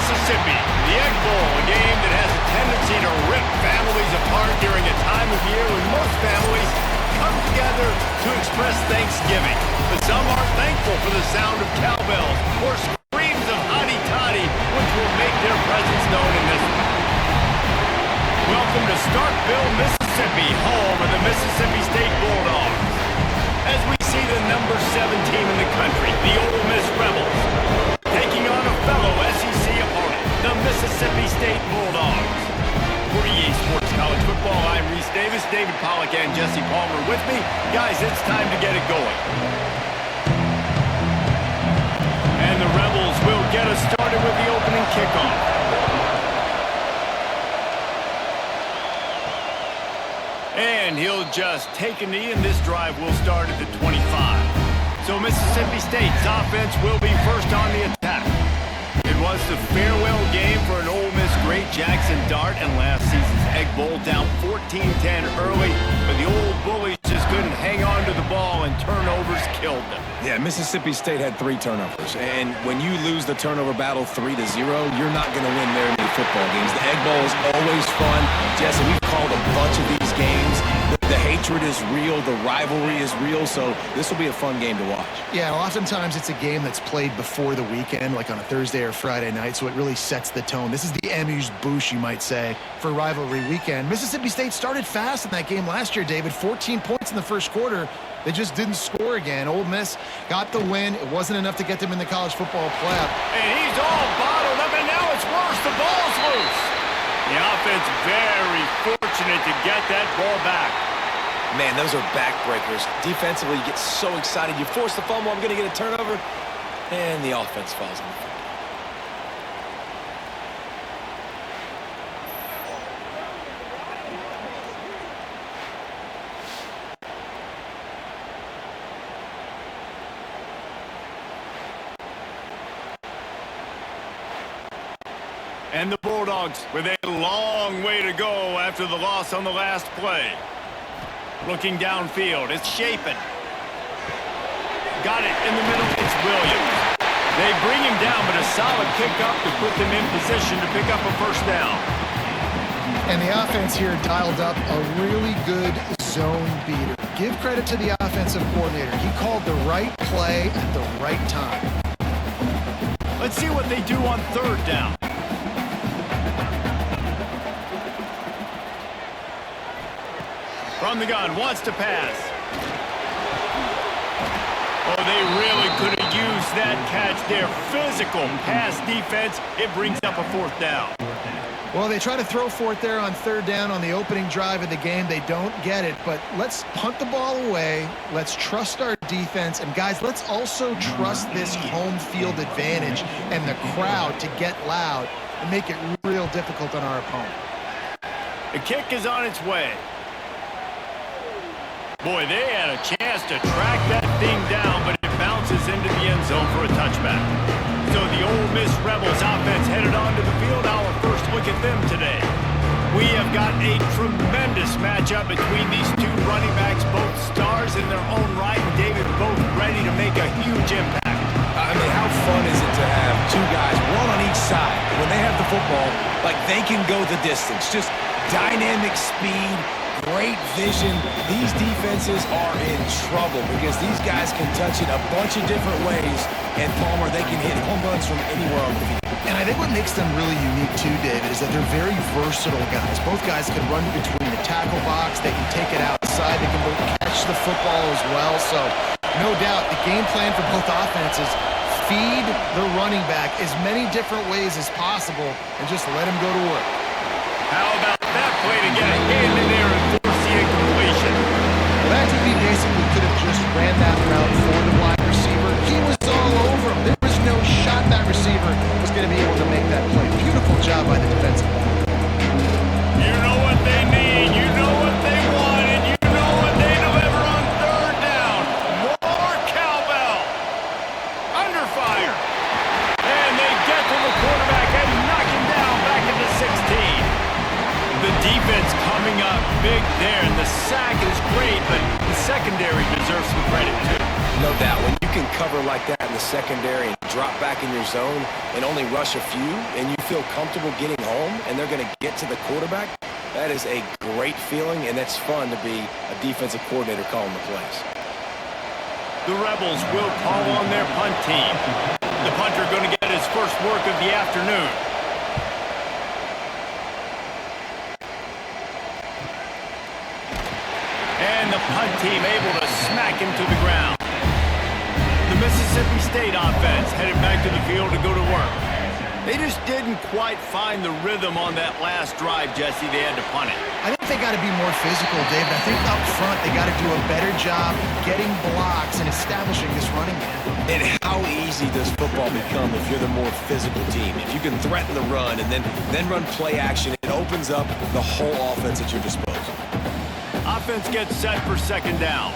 Mississippi. The Egg Bowl, a game that has a tendency to rip families apart during a time of year when most families come together to express Thanksgiving. But some are thankful for the sound of cowbells or screams of hotty-toddy, which will make their presence known in this one. Welcome to Starkville, Mississippi, home of the Mississippi State Bulldogs. As we see the number 7 team in the country, the Ole Miss Rebels, taking on a fellow SEC opponent, the Mississippi State Bulldogs. For EA Sports College Football, I'm Reese Davis, David Pollack, and Jesse Palmer with me. Guys, it's time to get it going. And the Rebels will get us started with the opening kickoff. And he'll just take a knee, and this drive will start at the 25. So Mississippi State's offense will be first on the attack. It was the farewell game for an Ole Miss great Jackson Dart, and last season's Egg Bowl down 14-10 early, but the old bullies just couldn't hang on to the ball, and turnovers killed them. Yeah, Mississippi State had 3 turnovers, and when you lose the turnover battle 3-0, you're not going to win very many football games. The Egg Bowl is always fun. Jesse, we've called a bunch of these games. The hatred is real, the rivalry is real, so this will be a fun game to watch. Yeah, oftentimes it's a game that's played before the weekend, like on a Thursday or Friday night, so it really sets the tone. This is the amuse-bouche, you might say, for rivalry weekend. Mississippi State started fast in that game last year, David. 14 points in the first quarter. They just didn't score again. Ole Miss got the win. It wasn't enough to get them in the college football playoff. And he's all bottled up, and now it's worse. The ball's loose. The offense very fortunate to get that ball back. Man, those are backbreakers. Defensively, you get so excited. You force the fumble, I'm going to get a turnover, and the offense falls on the field. And the Bulldogs with a long way to go after the loss on the last play. Looking downfield, it's Shapen. Got it in the middle, it's Williams. They bring him down, but a solid pickup to put them in position to pick up a first down. And the offense here dialed up a really good zone beater. Give credit to the offensive coordinator. He called the right play at the right time. Let's see what they do on third down. From the gun, wants to pass. Oh, they really could have used that catch there. Physical pass defense. It brings up a fourth down. Well, they try to throw for it there on third down on the opening drive of the game. They don't get it, but let's punt the ball away. Let's trust our defense. And, guys, let's also trust this home field advantage and the crowd to get loud and make it real difficult on our opponent. The kick is on its way. Boy, they had a chance to track that thing down, but it bounces into the end zone for a touchback. So the Ole Miss Rebels offense headed onto the field. Our first look at them today. We have got a tremendous matchup between these two running backs, both stars in their own right, and David, both ready to make a huge impact. I mean, how fun is it to have 2 guys, one on each side, when they have the football, like they can go the distance. Just dynamic speed, great vision. These defenses are in trouble because these guys can touch it a bunch of different ways, and Palmer, they can hit home runs from anywhere on the field. And I think what makes them really unique too, David, is that they're very versatile guys. Both guys can run between the tackle box. They can take it outside. They can both catch the football as well. So no doubt the game plan for both offenses, feed the running back as many different ways as possible and just let him go to work. How about that play to get a hand in there and force the incompletion? Well, that DB basically could have just ran that route for the wide receiver. He was all over him. There was no shot that receiver was going to be able to make that play. Beautiful job by the defensive back. You know what they need. You know what they want, and you know what they deliver on third down. More cowbell. Under fire. And they get to the quarterback and knock him down back into 16. The defense coming up big there, and the sack is great, but the secondary deserves some credit too. No doubt. When you can cover like that in the secondary and drop back in your zone and only rush a few, and you feel comfortable getting home, and they're going to get to the quarterback, that is a great feeling, and it's fun to be a defensive coordinator calling the plays. The Rebels will call on their punt team. The punter going to get his first work of the afternoon. And the punt team able to smack him to the ground. The Mississippi State offense headed back to the field to go to work. They just didn't quite find the rhythm on that last drive, Jesse. They had to punt it. I think they got to be more physical, David. I think up front they got to do a better job getting blocks and establishing this running game. And how easy does football become if you're the more physical team? If you can threaten the run and then run play action, it opens up the whole offense at your disposal. Offense gets set for second down.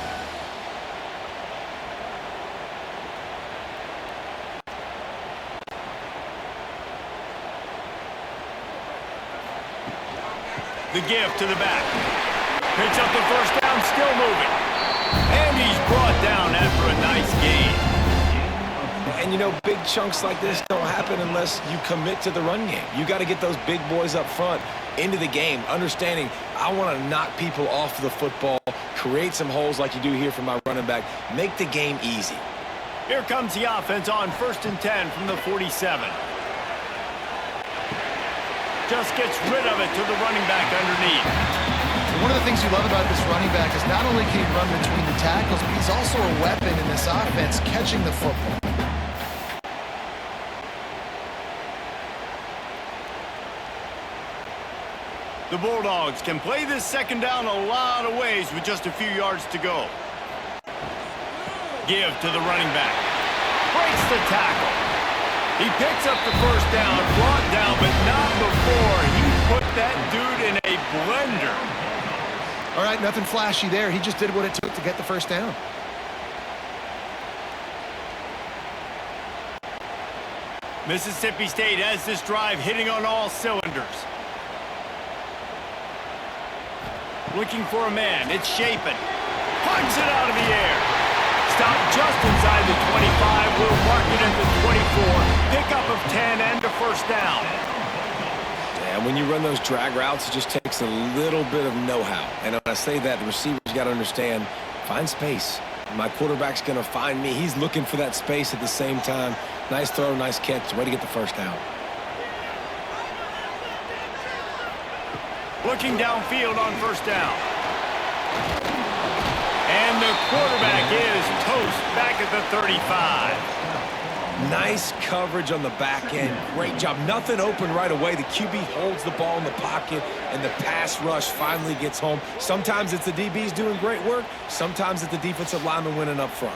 The give to the back. Picks up the first down, still moving. And he's brought down after a nice gain. And, you know, big chunks like this don't happen unless you commit to the run game. You got to get those big boys up front into the game, understanding I want to knock people off the football, create some holes like you do here for my running back, make the game easy. Here comes the offense on 1st and 10 from the 47. Just gets rid of it to the running back underneath. One of the things you love about this running back is not only can he run between the tackles, but he's also a weapon in this offense catching the football. The Bulldogs can play this second down a lot of ways with just a few yards to go. Give to the running back. Breaks the tackle. He picks up the first down, brought down, but not before he put that dude in a blender. All right, nothing flashy there. He just did what it took to get the first down. Mississippi State has this drive hitting on all cylinders. Looking for a man. It's Chapin. Punts it out of the air. Stop just inside the 25. We'll mark it at the 24. Pickup of 10 and a first down. And when you run those drag routes, it just takes a little bit of know-how. And when I say that, the receivers got to understand, find space. My quarterback's going to find me. He's looking for that space at the same time. Nice throw, nice catch. Way to get the first down. Looking downfield on first down. And the quarterback is toast back at the 35. Nice coverage on the back end. Great job. Nothing open right away. The QB holds the ball in the pocket, and the pass rush finally gets home. Sometimes it's the DBs doing great work. Sometimes it's the defensive lineman winning up front.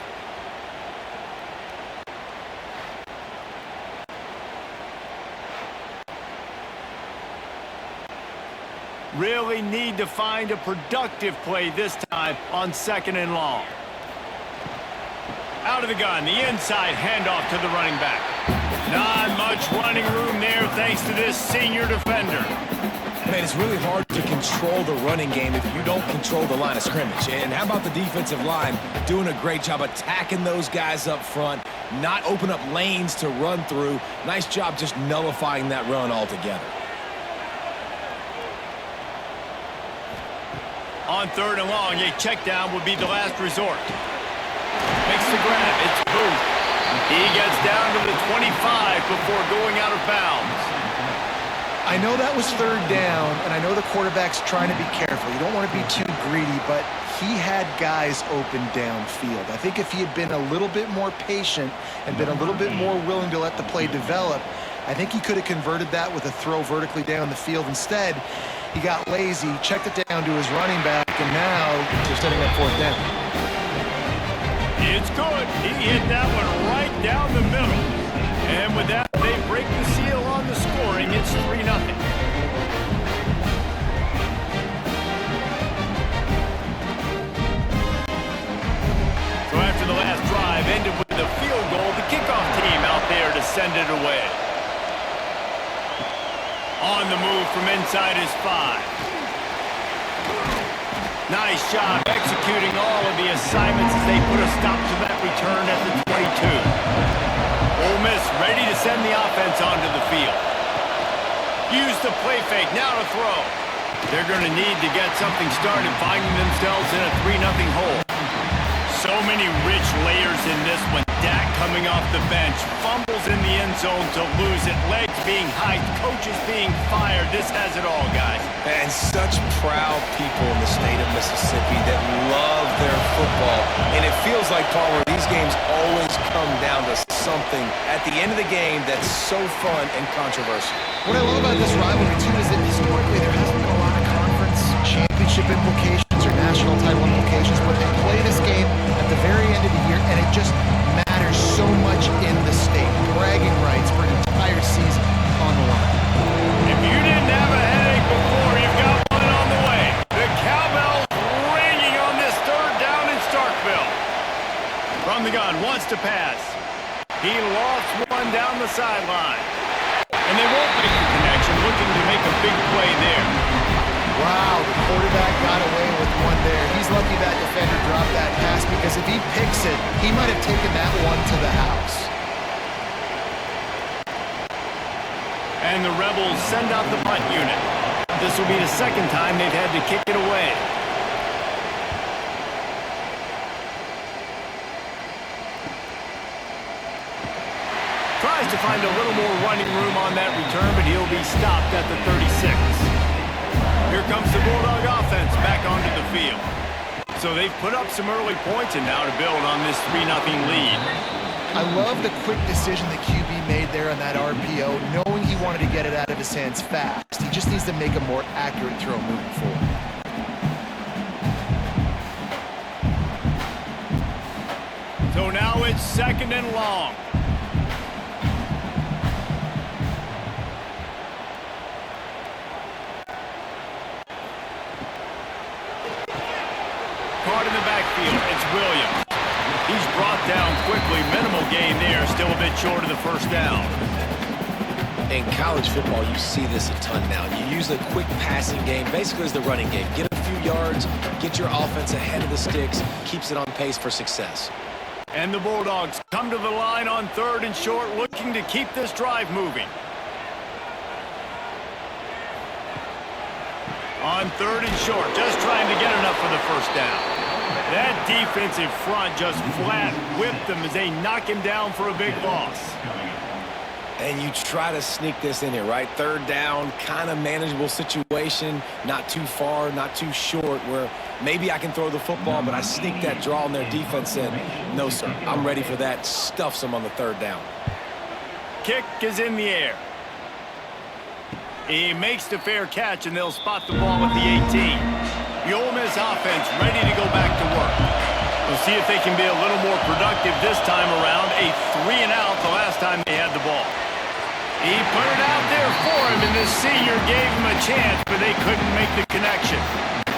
Really need to find a productive play this time on 2nd and long. Out of the gun, the inside handoff to the running back. Not much running room there thanks to this senior defender. Man, it's really hard to control the running game if you don't control the line of scrimmage. And how about the defensive line doing a great job attacking those guys up front, not open up lanes to run through. Nice job just nullifying that run altogether. On 3rd and long, a check down would be the last resort. Makes the grab. It's Booth. He gets down to the 25 before going out of bounds. I know that was 3rd down, and I know the quarterback's trying to be careful. You don't want to be too greedy, but he had guys open downfield. I think if he had been a little bit more patient and been a little bit more willing to let the play develop, I think he could have converted that with a throw vertically down the field. Instead, he got lazy, checked it down to his running back, and now they're setting up 4th down. It's good. He hit that one right down the middle. And with that, they break the seal on the scoring. It's 3-0. So after the last drive ended with a field goal, the kickoff team out there to send it away. On the move from inside his 5. Nice job executing all of the assignments as they put a stop to that return at the 22. Ole Miss ready to send the offense onto the field. Use the play fake, now to throw. They're going to need to get something started, finding themselves in a 3-0 hole. So many rich layers in this one. Dak coming off the bench, fumbles in the end zone to lose it, legs being hyped, coaches being fired. This has it all, guys. And such proud people in the state of Mississippi that love their football. And it feels like, Palmer, these games always come down to something at the end of the game that's so fun and controversial. What I love about this rivalry, too, is that historically there hasn't been a lot of conference championship implications or national title implications, but they play this game at the very end of the year, and it just matters so much in the state. Bragging rights for an entire season on the line. If you didn't have a headache before, you've got one on the way. The cowbell's ringing on this third down in Starkville. From the gun, wants to pass. He lost one down the sideline. And they won't make the connection, looking to make a big play there. Wow, the quarterback got away with one there. He's lucky that defender dropped that pass, because if he picks it, he might have taken that one to the house. And the Rebels send out the punt unit. This will be the second time they've had to kick it away. Tries to find a little more running room on that return, but he'll be stopped at the 36. Here comes the Bulldog offense back onto the field. So they've put up some early points, and now to build on this 3-0 lead. I love the quick decision the QB made there on that RPO, knowing he wanted to get it out of his hands fast. He just needs to make a more accurate throw moving forward. So now it's 2nd and long. Caught in the backfield, it's Williams. He's brought down quickly. Minimal gain there, still a bit short of the first down. In college football, you see this a ton now. You use a quick passing game, basically as the running game. Get a few yards, get your offense ahead of the sticks, keeps it on pace for success. And the Bulldogs come to the line on 3rd and short, looking to keep this drive moving. On 3rd and short, just trying to get enough for the first down. That defensive front just flat whipped them as they knock him down for a big loss. And you try to sneak this in here, right? 3rd down, kind of manageable situation, not too far, not too short, where maybe I can throw the football, but I sneak that draw on their defense in. No, sir, I'm ready for that. Stuffs them on the 3rd down. Kick is in the air. He makes the fair catch, and they'll spot the ball at the 18. The Ole Miss offense ready to go back to work. We'll see if they can be a little more productive this time around. A 3-and-out the last time they had the ball. He put it out there for him, and the senior gave him a chance, but they couldn't make the connection.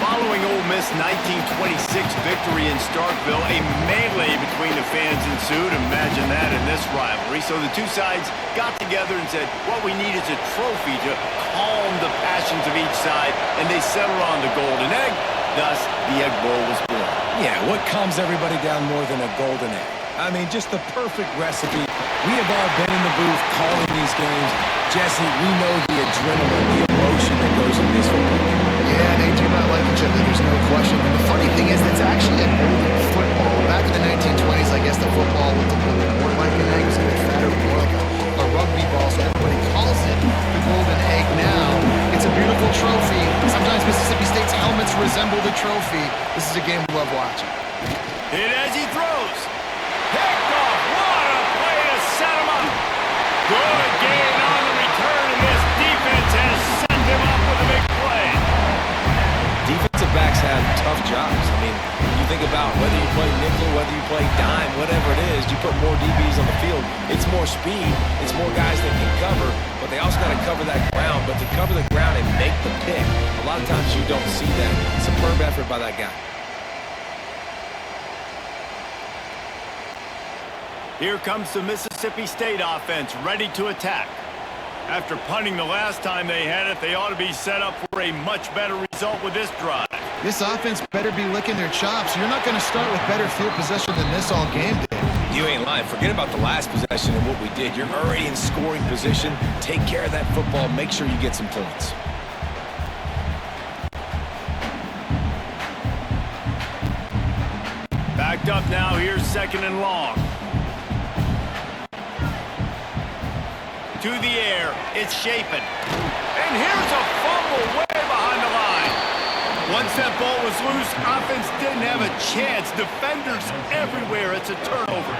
Following Ole Miss' 1926 victory in Starkville, a melee between the fans ensued. Imagine that in this rivalry. So the two sides got together and said, what we need is a trophy to calm the passions of each side, and they settled on the golden egg. Thus, the Egg Bowl was born. Yeah, what calms everybody down more than a golden egg? I mean, just the perfect recipe. We have all been in the booth calling these games. Jesse, we know the adrenaline, the emotion that goes in this football game. Yeah, they do not like each other, there's no question. And the funny thing is, it's actually an older football. Back in the 1920s, I guess the football looked a little bit more like an egg. It was a bit fatter, more like a rugby ball. So everybody calls it the golden egg now. It's a beautiful trophy. Sometimes Mississippi State's helmets resemble the trophy. This is a game we love watching. Hit as he throws. Picked off. What a play to set him up. Good gain on the return, and this defense has sent him up with a big play. Defensive backs have tough jobs. I mean, you think about whether you play nickel, whether you play dime, whatever it is, you put more DBs on the field. It's more speed. It's more guys that can cover, but they also got to cover that ground. But to cover the ground and make the pick, a lot of times you don't see that. Superb effort by that guy. Here comes the Mississippi State offense ready to attack. After punting the last time they had it, they ought to be set up for a much better result with this drive. This offense better be licking their chops. You're not going to start with better field possession than this all game did. You ain't lying. Forget about the last possession and what we did. You're already in scoring position. Take care of that football. Make sure you get some points. Backed up now. Here's 2nd and long. To the air. It's Shapen. And here's a fumble way behind the line. Once that ball was loose, offense didn't have a chance. Defenders everywhere. It's a turnover.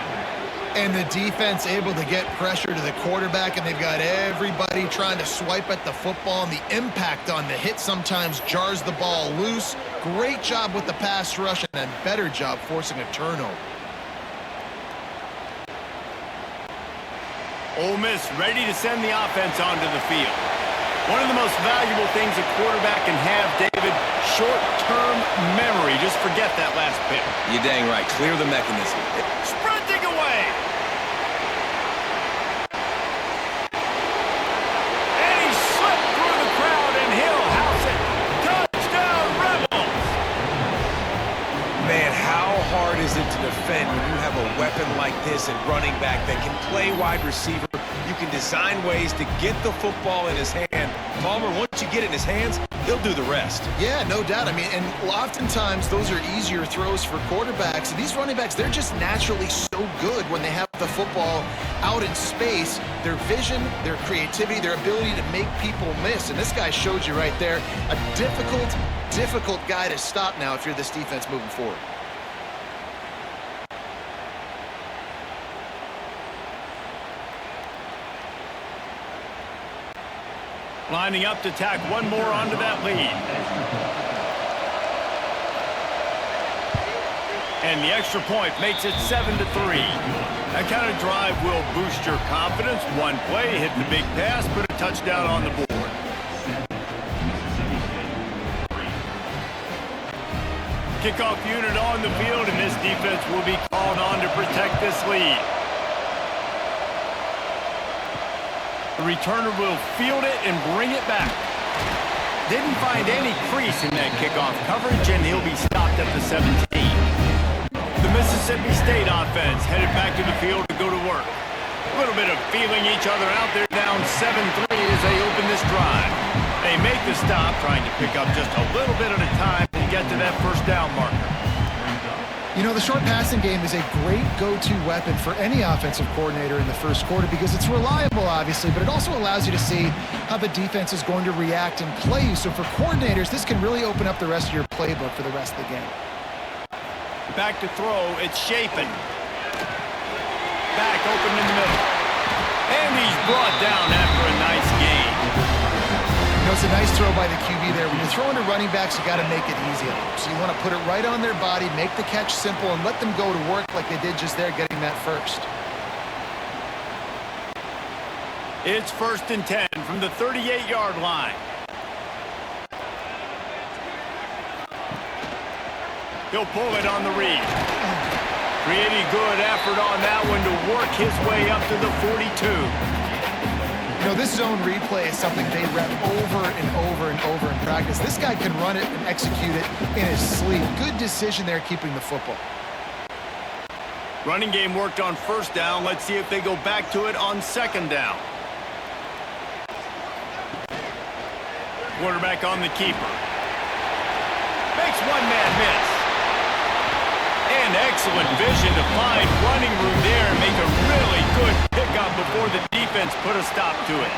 And the defense able to get pressure to the quarterback, and they've got everybody trying to swipe at the football, and the impact on the hit sometimes jars the ball loose. Great job with the pass rush, and a better job forcing a turnover. Ole Miss ready to send the offense onto the field. One of the most valuable things a quarterback can have, David, short-term memory. Just forget that last pick. You're dang right. Clear the mechanism. Sprinting away. And he slipped through the crowd, and he'll house it. Touchdown, Rebels. Man, how hard is it to defend when you have a weapon like this at running back that can play wide receiver? You can design ways to get the football in his hand. Palmer, once you get it in his hands, he'll do the rest. Yeah, no doubt. I mean, and oftentimes those are easier throws for quarterbacks. And these running backs, they're just naturally so good when they have the football out in space. Their vision, their creativity, their ability to make people miss. And this guy showed you right there, a difficult guy to stop now if you're this defense moving forward. Lining up to tack one more onto that lead. And the extra point makes it 7-3. That kind of drive will boost your confidence. One play, hit the big pass, put a touchdown on the board. Kickoff unit on the field, and this defense will be called on to protect this lead. The returner will field it and bring it back. Didn't find any crease in that kickoff coverage, and he'll be stopped at the 17. The Mississippi State offense headed back to the field to go to work. A little bit of feeling each other out there, down 7-3 as they open this drive. They make the stop, trying to pick up just a little bit at a time to get to that first down marker. You know, the short passing game is a great go-to weapon for any offensive coordinator in the first quarter because it's reliable, obviously, but it also allows you to see how the defense is going to react and play you. So for coordinators, this can really open up the rest of your playbook for the rest of the game. Back to throw, it's Shapen. Back open in the middle. And he's brought down after a nice gain. You know, it's a nice throw by the QB there. When you're throwing to running backs, you got to make it easy on them. So you want to put it right on their body, make the catch simple, and let them go to work like they did just there, getting that first. It's 1st and 10 from the 38-yard line. He'll pull it on the read. Pretty good effort on that one to work his way up to the 42. You know, this zone replay is something they rep over and over and over in practice. This guy can run it and execute it in his sleep. Good decision there keeping the football. Running game worked on 1st down. Let's see if they go back to it on 2nd down. Quarterback on the keeper. Makes one man miss. And excellent vision to find running room there and make a really good pickup before the defense put a stop to it.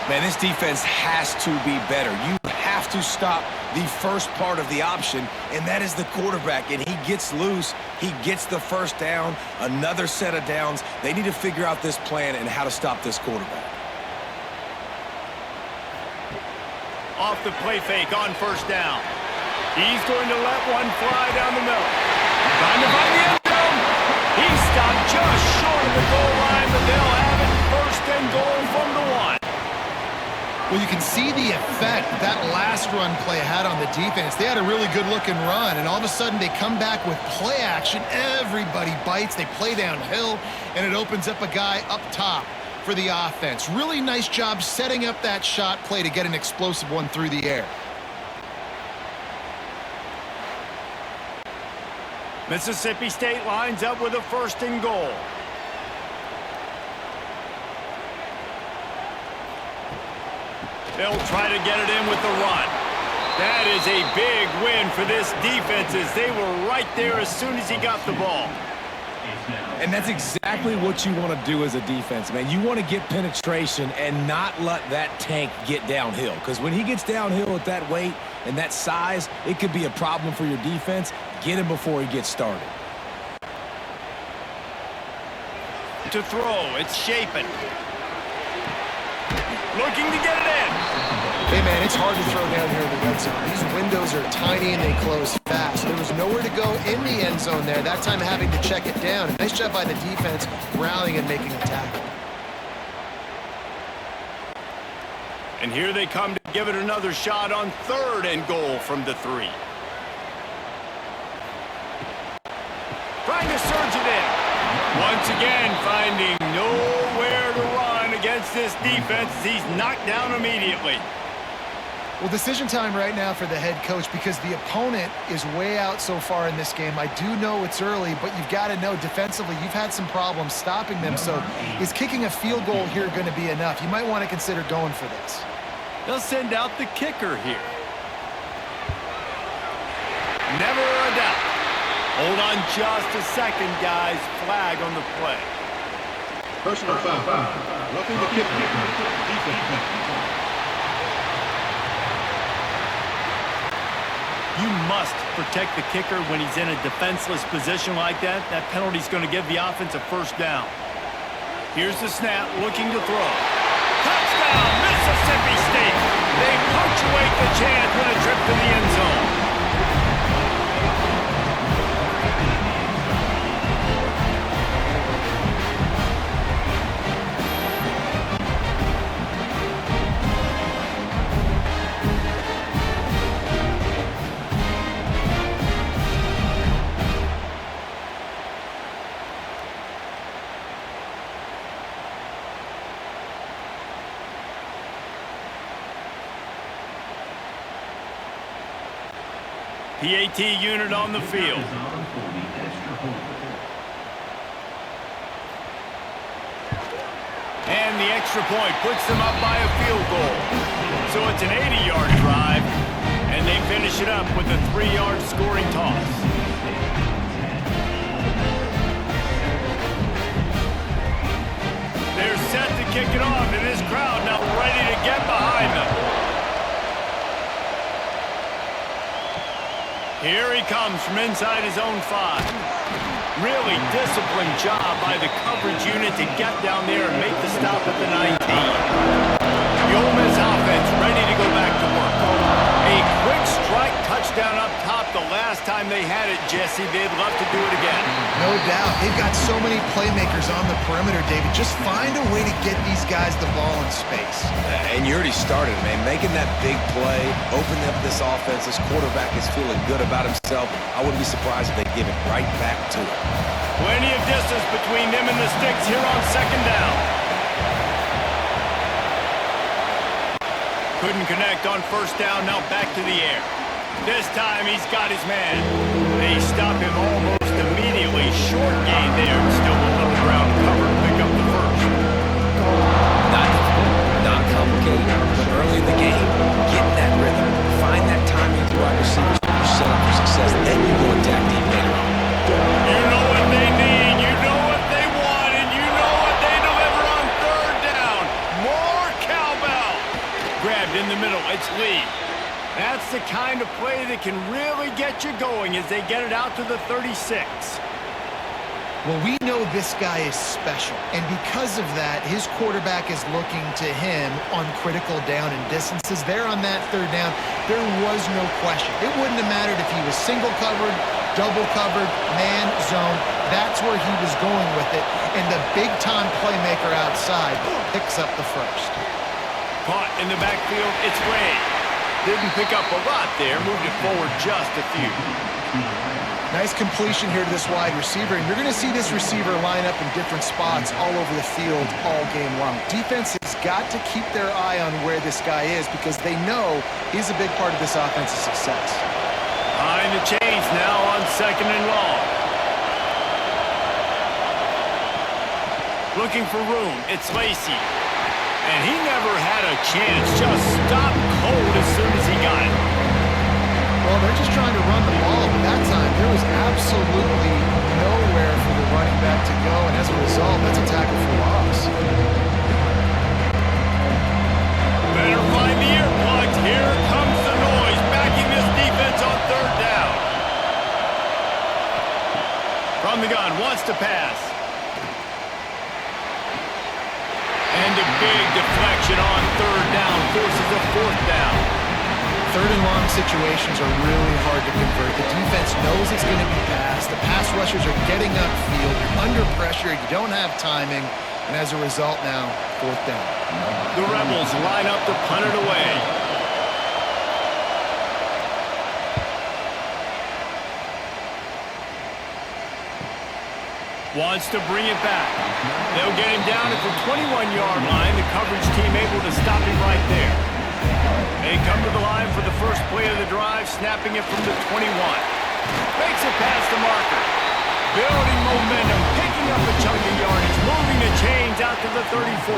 Man, this defense has to be better. You have to stop the first part of the option, and that is the quarterback. And he gets loose. He gets the 1st down, another set of downs. They need to figure out this plan and how to stop this quarterback. Off the play fake on 1st down. He's going to let one fly down the middle. Trying to find the end zone. He's stopped just short of the goal line, but they'll have it 1st and goal from the 1. Well, you can see the effect that last run play had on the defense. They had a really good-looking run, and all of a sudden they come back with play action. Everybody bites. They play downhill, and it opens up a guy up top for the offense. Really nice job setting up that shot play to get an explosive one through the air. Mississippi State lines up with a 1st and goal. They'll try to get it in with the run. That is a big win for this defense as they were right there as soon as he got the ball. And that's exactly what you want to do as a defense, man. You want to get penetration and not let that tank get downhill. Because when he gets downhill at that weight and that size, it could be a problem for your defense. Get him before he gets started. To throw, it's Shapen. Looking to get it in. Hey, man, it's hard to throw down here in the red zone. These windows are tiny and they close fast. There was nowhere to go in the end zone there. That time having to check it down. Nice job by the defense rallying and making a tackle. And here they come to give it another shot on 3rd and goal from the 3. Trying to surge it in. Once again, finding nowhere to run against this defense. He's knocked down immediately. Well, decision time right now for the head coach because the opponent is way out so far in this game. I do know it's early, but you've got to know defensively you've had some problems stopping them. So is kicking a field goal here going to be enough? You might want to consider going for this. They'll send out the kicker here. Never a doubt. Hold on just a second, guys. Flag on the play. Personal foul. Roughing the kicker. Defense. You must protect the kicker when he's in a defenseless position like that. That penalty's going to give the offense a 1st down. Here's the snap, looking to throw. Touchdown, Mississippi State. They punctuate the chance with a trip to the end zone. PAT unit on the field. And the extra point puts them up by a field goal. So it's an 80-yard drive, and they finish it up with a 3-yard scoring toss. They're set to kick it off, and this crowd now ready to get behind them. Here he comes from inside his own 5. Really disciplined job by the coverage unit to get down there and make the stop at the 19. The Ole Miss offense ready to go back to work. A quick strike touchdown up top the last time they had it, Jesse. They'd love to do it again. No doubt. They've got so many playmakers on the perimeter, David. Just find a way to get these guys the ball in space. And you already started, man. Making that big play, opening up this offense. This quarterback is feeling good about himself. I wouldn't be surprised if they give it right back to him. Plenty of distance between them and the sticks here on 2nd down. Couldn't connect on 1st down, now back to the air. This time he's got his man. They stop him almost immediately. Short gain there, still a little ground cover to pick up the 1st. Not difficult, not complicated, but early in the game, getting that rhythm, find that timing with your wide receivers, you set up for success, then you go attack deep later on. You know what they need, you know what they want, and you know what they deliver on 3rd down. More cowbell. Grabbed in the middle, it's Lee. That's the kind of play that can really get you going as they get it out to the 36. Well, we know this guy is special, and because of that, his quarterback is looking to him on critical down and distances. There on that 3rd down, there was no question. It wouldn't have mattered if he was single covered, double covered, man, zone. That's where he was going with it, and the big-time playmaker outside picks up the 1st. Caught in the backfield, it's Wade. Didn't pick up a lot there, moved it forward just a few. Nice completion here to this wide receiver, and you're going to see this receiver line up in different spots all over the field all game long. Defense has got to keep their eye on where this guy is because they know he's a big part of this offense's success. Behind the chains now on 2nd and long. Looking for room. It's Lacey. And he never had a chance. Just stopped cold as soon as he got it. Well, they're just trying to run the ball, but that time there was absolutely nowhere for the running back to go, and as a result, that's a tackle for loss. Better find the earplugs. Here comes the noise, backing this defense on third down. From the gun, wants to pass. And a big deflection on third down, forces a fourth down. Third and long situations are really hard to convert. The defense knows it's going to be passed. The pass rushers are getting upfield. You're under pressure. You don't have timing. And as a result now, fourth down. The Rebels line up to punt it away. Wants to bring it back. They'll get him down at the 21-yard line. The coverage team able to stop him right there. They come to the line for the first play of the drive, snapping it from the 21. Makes it past the marker. Building momentum, picking up a chunk of yardage, moving the chains out to the 34.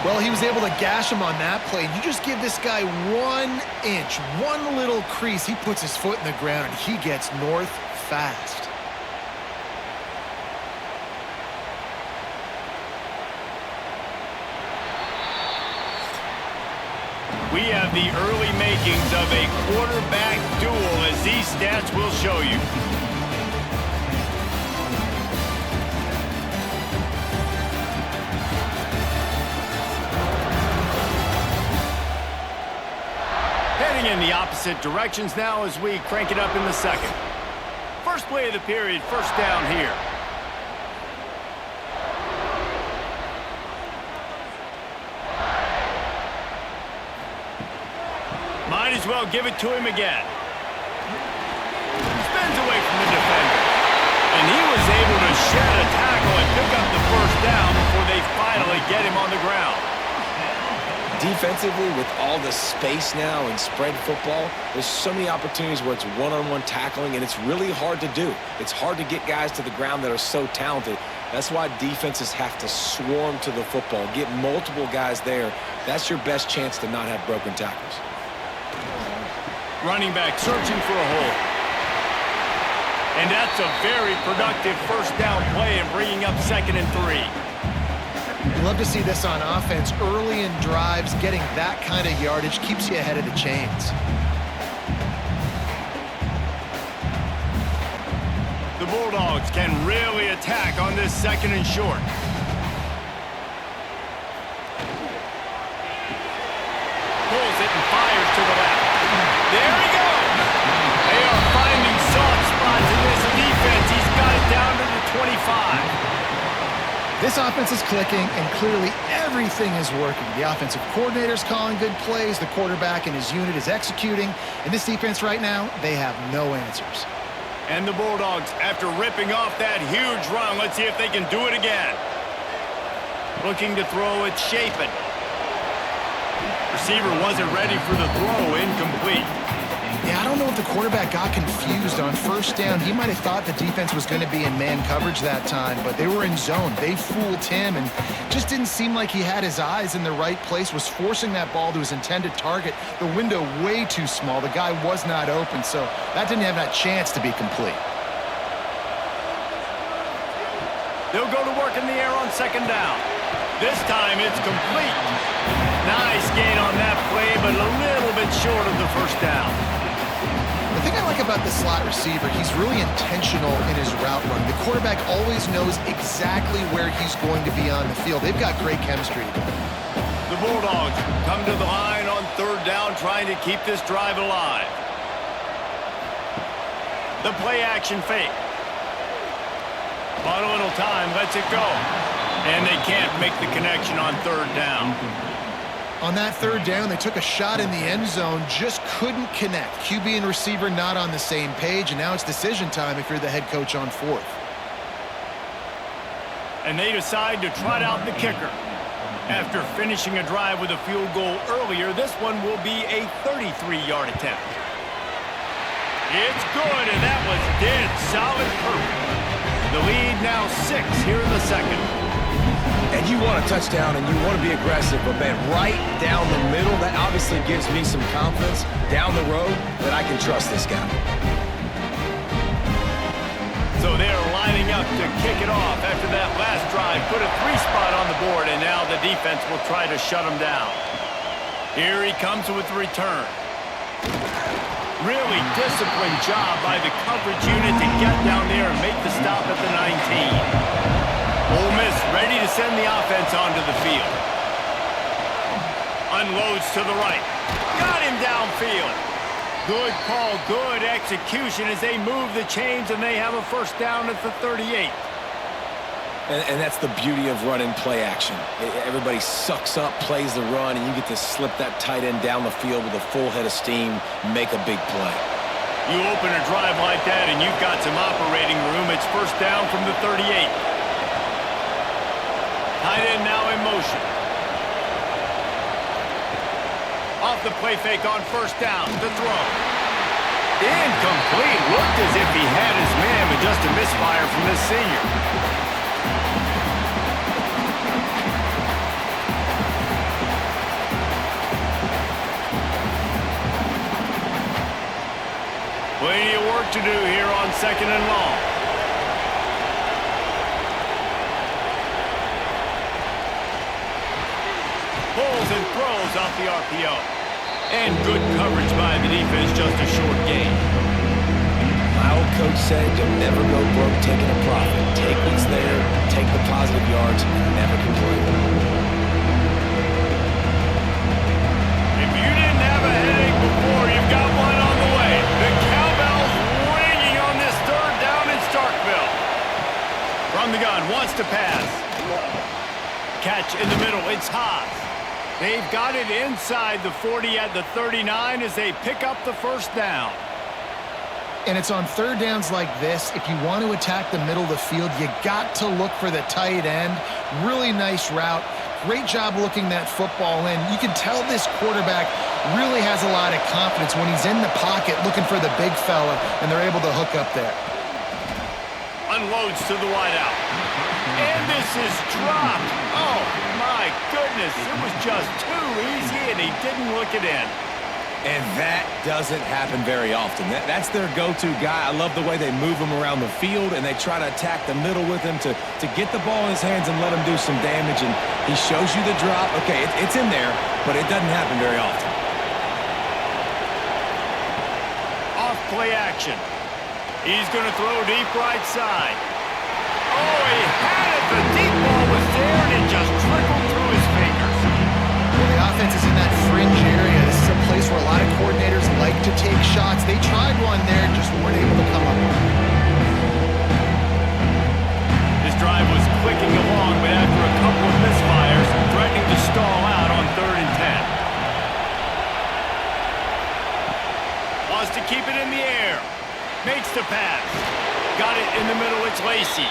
Well, he was able to gash him on that play. You just give this guy 1 inch, one little crease. He puts his foot in the ground, and he gets north fast. We have the early makings of a quarterback duel, as these stats will show you. Heading in the opposite directions now as we crank it up in the second. First play of the period, first down here. Might as well give it to him again. Spins away from the defender. And he was able to shed a tackle and pick up the first down before they finally get him on the ground. Defensively, with all the space now in spread football, there's so many opportunities where it's one-on-one tackling, and it's really hard to do. It's hard to get guys to the ground that are so talented. That's why defenses have to swarm to the football, get multiple guys there. That's your best chance to not have broken tackles. Running back searching for a hole. And that's a very productive first down play and bringing up 2nd and 3. You love to see this on offense. Early in drives, getting that kind of yardage keeps you ahead of the chains. The Bulldogs can really attack on this 2nd and short. Pulls it and fires to the left. There he goes. They are finding soft spots in this defense. He's got it down to the 25. This offense is clicking, and clearly everything is working. The offensive coordinator's calling good plays. The quarterback and his unit is executing. And this defense right now, they have no answers. And the Bulldogs, after ripping off that huge run, let's see if they can do it again. Looking to throw, it's Chapin. Receiver wasn't ready for the throw, incomplete. Yeah, I don't know if the quarterback got confused on first down. He might have thought the defense was going to be in man coverage that time, but they were in zone. They fooled him and just didn't seem like he had his eyes in the right place, was forcing that ball to his intended target. The window way too small. The guy was not open, so that didn't have that chance to be complete. They'll go to work in the air on 2nd down. This time it's complete. Nice gain on that play, but a little bit short of the first down. The thing I like about the slot receiver, he's really intentional in his route run. The quarterback always knows exactly where he's going to be on the field. They've got great chemistry together. The Bulldogs come to the line on 3rd down, trying to keep this drive alive. The play action fake. Bought a little time, lets it go. And they can't make the connection on 3rd down. On that 3rd down, they took a shot in the end zone, just couldn't connect. QB and receiver not on the same page, and now it's decision time if you're the head coach on 4th. And they decide to trot out the kicker. After finishing a drive with a field goal earlier, this one will be a 33-yard attempt. It's good, and that was dead solid perfect. The lead now 6 here in the second. And you want a touchdown and you want to be aggressive, but man, right down the middle, that obviously gives me some confidence down the road that I can trust this guy. So they're lining up to kick it off after that last drive. Put a 3-spot on the board, and now the defense will try to shut them down. Here he comes with the return. Really disciplined job by the coverage unit to get down there and make the stop at the 19. Ole Miss ready to send the offense onto the field. Unloads to the right. Got him downfield. Good call, good execution as they move the chains and they have a first down at the 38. And that's the beauty of running play action. Everybody sucks up, plays the run, and you get to slip that tight end down the field with a full head of steam, make a big play. You open a drive like that and you've got some operating room. It's first down from the 38. Tight end now in motion. Off the play fake on first down. The throw. Incomplete. Looked as if he had his man, but just a misfire from this senior. Plenty of work to do here on second and long. Pulls and throws off the RPO. And good coverage by the defense, just a short gain. My old coach said you'll never go broke taking a profit. Take what's there, take the positive yards, and never complain. If you didn't have a headache before, you've got one on the way. The cowbell's ringing on this third down in Starkville. From the gun, wants to pass. Catch in the middle, it's Haas. They've got it inside the 40 at the 39 as they pick up the first down. And it's on third downs like this, if you want to attack the middle of the field, you got to look for the tight end. Really nice route. Great job looking that football in. You can tell this quarterback really has a lot of confidence when he's in the pocket looking for the big fella, and they're able to hook up there. Unloads to the wideout. And this is dropped. Oh, my goodness. It was just too easy, and he didn't look it in. And that doesn't happen very often. That's their go-to guy. I love the way they move him around the field, and they try to attack the middle with him to get the ball in his hands and let him do some damage. And he shows you the drop. Okay, it's in there, but it doesn't happen very often. Off play action. He's going to throw deep right side. Oh, he had it. The deep ball was there, and it just trickled through his fingers. Well, the offense is in that fringe area. This is a place where a lot of coordinators like to take shots. They tried one there, just weren't able to come up with it. This drive was clicking along, but after a couple of misfires, threatening to stall out on 3rd and 10. Wants to keep it in the air. Makes the pass. Got it in the middle. It's Lacey.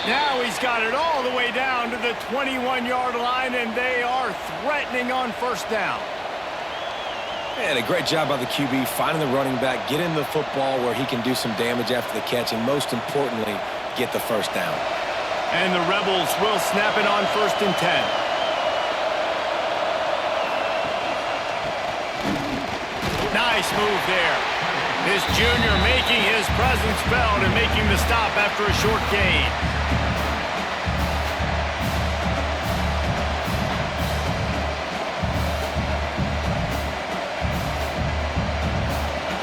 Now he's got it all the way down to the 21-yard line, and they are threatening on first down. And a great job by the QB, finding the running back, getting the football where he can do some damage after the catch, and most importantly, get the first down. And the Rebels will snap it on 1st and 10. Nice move there. This junior making his presence felt and making the stop after a short gain.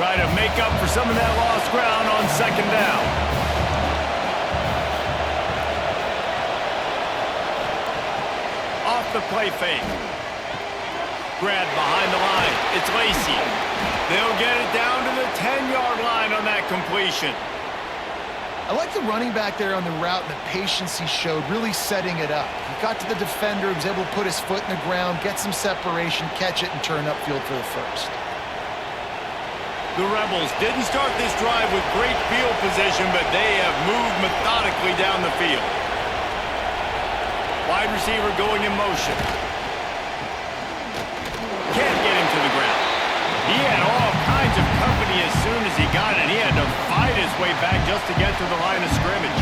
Try to make up for some of that lost ground on 2nd down. Off the play fake. Grabbed behind the line. It's Lacey. They'll get it down to the 10-yard line on that completion. I like the running back there on the route and the patience he showed, really setting it up. He got to the defender, was able to put his foot in the ground, get some separation, catch it, and turn upfield for the first. The Rebels didn't start this drive with great field position, but they have moved methodically down the field. Wide receiver going in motion. Can't get him to the ground. He had all kinds of company as soon as he got it. He had to fight his way back just to get to the line of scrimmage.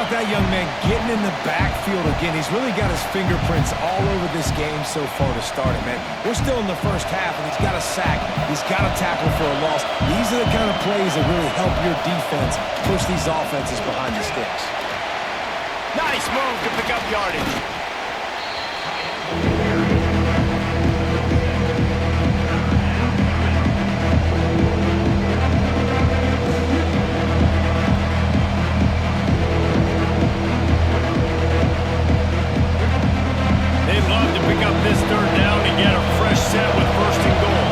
about that young man getting in the backfield again? He's really got his fingerprints all over this game so far to start it, man. We're still in the first half, and he's got a sack. He's got a tackle for a loss. These are the kind of plays that really help your defense push these offenses behind the sticks. Nice move to pick up yardage. They'd love to pick up this third down and get a fresh set with first and goal.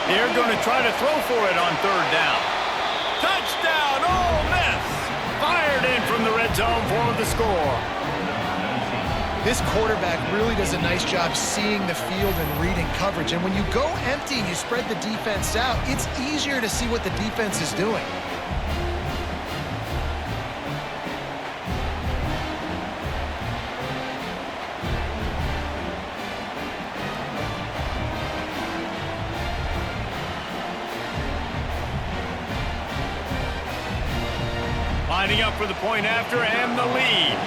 They're going to try to throw for it on third down. Touchdown, Ole Miss! Fired in from the red zone for the score. This quarterback really does a nice job seeing the field and reading coverage. And when you go empty and you spread the defense out, it's easier to see what the defense is doing. Lining up for the point after and the lead.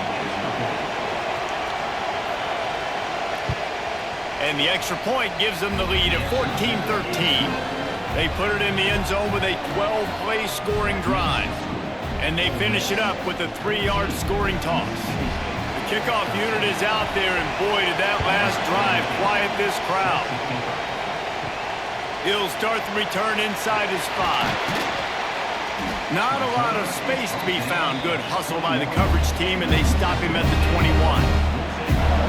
And the extra point gives them the lead at 14-13. They put it in the end zone with a 12-play scoring drive. And they finish it up with a 3-yard scoring toss. The kickoff unit is out there, and boy, did that last drive quiet this crowd. He'll start the return inside his 5. Not a lot of space to be found. Good hustle by the coverage team, and they stop him at the 21.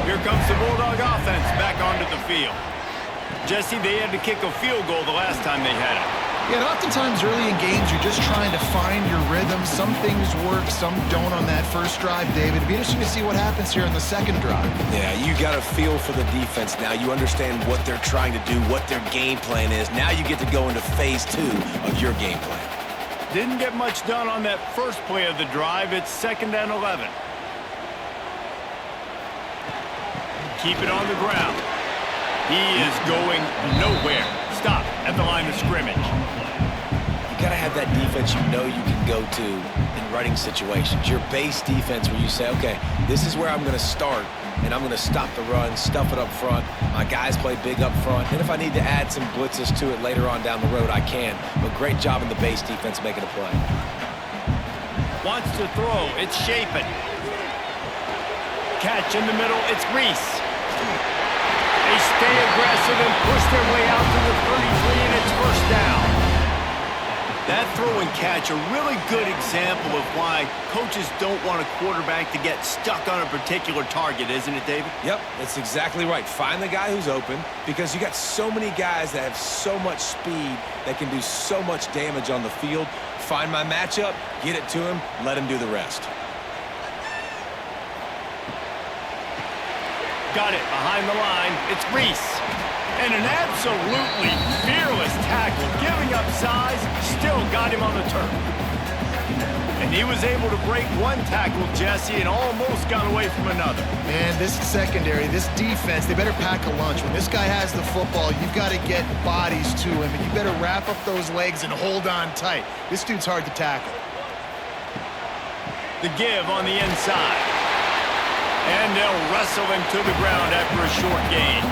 Here comes the Bulldog offense back onto the field. Jesse, they had to kick a field goal the last time they had it. Yeah, and oftentimes early in games, you're just trying to find your rhythm. Some things work, some don't on that first drive, David. It'd be interesting to see what happens here on the second drive. Yeah, you got a feel for the defense now. You understand what they're trying to do, what their game plan is. Now you get to go into phase 2 of your game plan. Didn't get much done on that first play of the drive. It's 2nd and 11. Keep it on the ground. He is going nowhere. Stop at the line of scrimmage. You got to have that defense you know you can go to in running situations. Your base defense where you say, okay, this is where I'm going to start, and I'm going to stop the run, stuff it up front. My guys play big up front, and if I need to add some blitzes to it later on down the road, I can. But great job in the base defense making a play. Wants to throw. It's Shapen. Catch in the middle. It's Reese. They stay aggressive and push their way out to the 33, and it's first down. That throw and catch, a really good example of why coaches don't want a quarterback to get stuck on a particular target, isn't it, David? Yep, that's exactly right. Find the guy who's open, because you got so many guys that have so much speed that can do so much damage on the field. Find my matchup, get it to him, let him do the rest. Got it behind the line. It's Reese. And an absolutely fearless tackle, giving up size, still got him on the turf. And he was able to break one tackle, Jesse, and almost got away from another. Man, this secondary, this defense, they better pack a lunch. When this guy has the football, you've got to get bodies to him, and you better wrap up those legs and hold on tight. This dude's hard to tackle. The give on the inside. And they'll wrestle him to the ground after a short gain.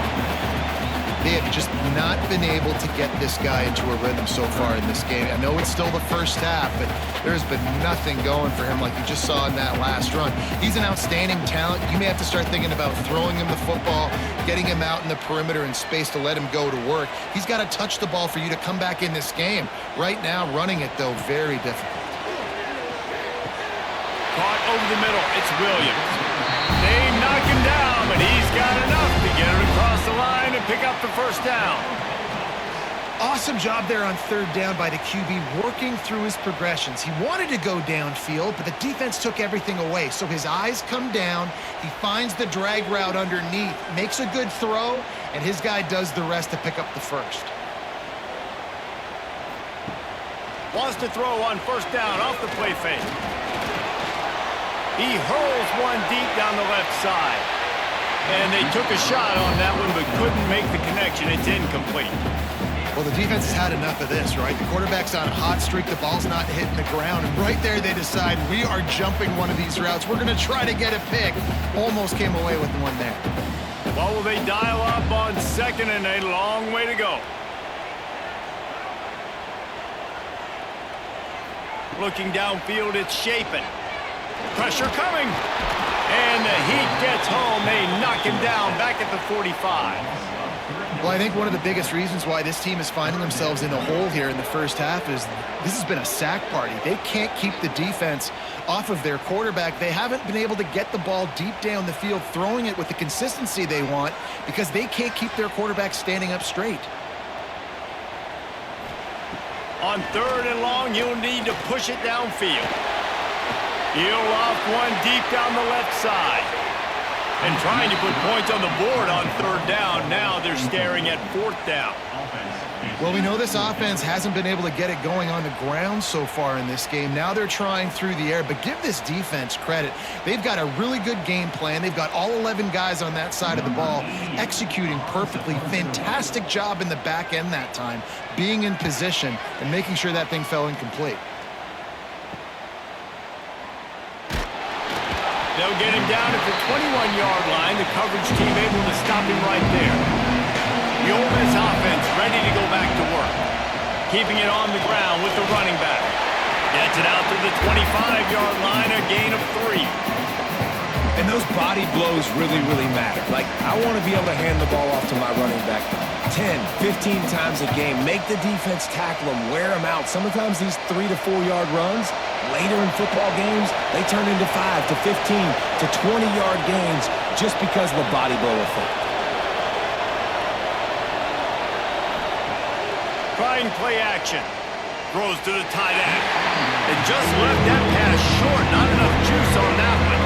They have just not been able to get this guy into a rhythm so far in this game. I know it's still the first half, but there's been nothing going for him like you just saw in that last run. He's an outstanding talent. You may have to start thinking about throwing him the football, getting him out in the perimeter in space to let him go to work. He's got to touch the ball for you to come back in this game. Right now, running it, though, very difficult. Caught over the middle. It's Williams. They knock him down, but he's got enough to get it across the line and pick up the first down. Awesome job there on third down by the QB, working through his progressions. He wanted to go downfield, but the defense took everything away. So his eyes come down, he finds the drag route underneath, makes a good throw, and his guy does the rest to pick up the first. Wants to throw on first down off the play fake. He hurls one deep down the left side. And they took a shot on that one, but couldn't make the connection. It's incomplete. Well, the defense has had enough of this, right? The quarterback's on a hot streak. The ball's not hitting the ground. And right there, they decide, we are jumping one of these routes. We're going to try to get a pick. Almost came away with the one there. Well, will they dial up on 2nd and a long way to go? Looking downfield, it's Shapen. Pressure coming. And the heat gets home. They knock him down back at the 45. Well, I think one of the biggest reasons why this team is finding themselves in a hole here in the first half is this has been a sack party. They can't keep the defense off of their quarterback. They haven't been able to get the ball deep down the field, throwing it with the consistency they want because they can't keep their quarterback standing up straight. On 3rd and long, you'll need to push it downfield. He'll off one deep down the left side. And trying to put points on the board on 3rd down. Now they're staring at 4th down. Well, we know this offense hasn't been able to get it going on the ground so far in this game. Now they're trying through the air, but give this defense credit. They've got a really good game plan. They've got all 11 guys on that side of the ball executing perfectly. Fantastic job in the back end that time, being in position and making sure that thing fell incomplete. They'll get him down at the 21-yard line. The coverage team able to stop him right there. The Ole Miss offense ready to go back to work. Keeping it on the ground with the running back. Gets it out to the 25-yard line, a gain of 3. And those body blows really, really matter. Like, I want to be able to hand the ball off to my running back 10, 15 times a game. Make the defense tackle them, wear them out. Sometimes these 3 to 4 yard runs, later in football games, they turn into 5 to 15 to 20-yard gains just because of the body blow effect. Trying play action. Throws to the tight end. And just left that pass short. Not enough juice on that one.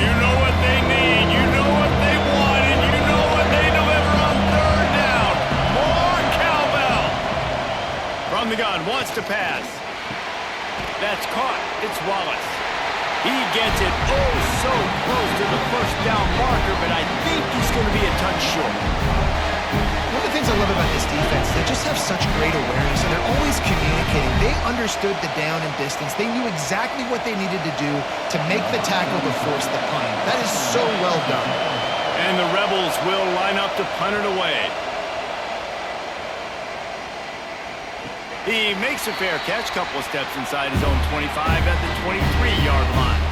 You know what they need. You know what they want. And you know what they deliver on 3rd down. More cowbell. From the gun. Wants to pass. That's caught. It's Wallace. He gets it oh so close to the 1st down marker, but I think he's going to be a touch short. One of the things I love about this defense, they just have such great awareness, and they're always communicating. They understood the down and distance. They knew exactly what they needed to do to make the tackle to force the punt. That is so well done. And the Rebels will line up to punt it away. He makes a fair catch, couple of steps inside his own 25 at the 23-yard line.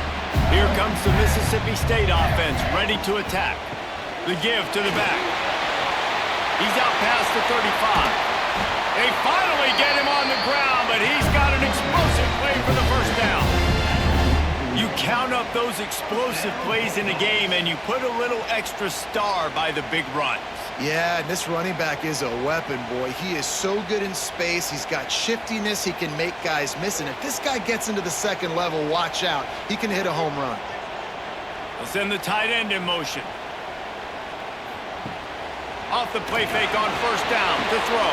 Here comes the Mississippi State offense, ready to attack. The give to the back. He's out past the 35. They finally get him on the ground, but he's got an explosive play for the 1st down. You count up those explosive plays in a game, and you put a little extra star by the big runs. Yeah, this running back is a weapon, boy. He is so good in space. He's got shiftiness. He can make guys miss. And if this guy gets into the 2nd level, watch out. He can hit a home run. They'll send the tight end in motion. Off the play fake on 1st down to throw.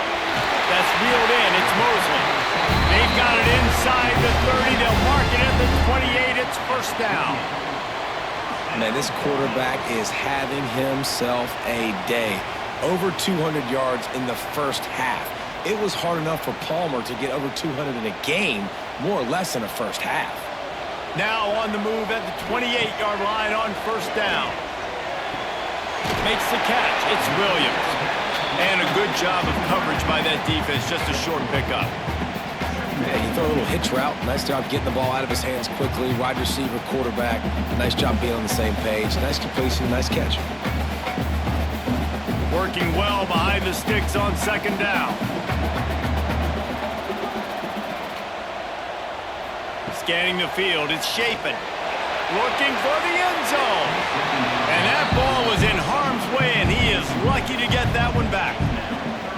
That's reeled in. It's Mosley. They've got it inside the 30. They'll mark it at the 28. It's 1st down. Man, this quarterback is having himself a day. Over 200 yards in the 1st half. It was hard enough for Palmer to get over 200 in a game, more or less in a 1st half. Now on the move at the 28-yard line on 1st down. Makes the catch. It's Williams. And a good job of coverage by that defense. Just a short pickup. Yeah, he threw a little hitch route. Nice job getting the ball out of his hands quickly. Wide receiver, quarterback. Nice job being on the same page. Nice completion, nice catch. Working well behind the sticks on 2nd down. Scanning the field, it's Shapen. Looking for the end zone. And that ball was in harm's way, and he is lucky to get that one back.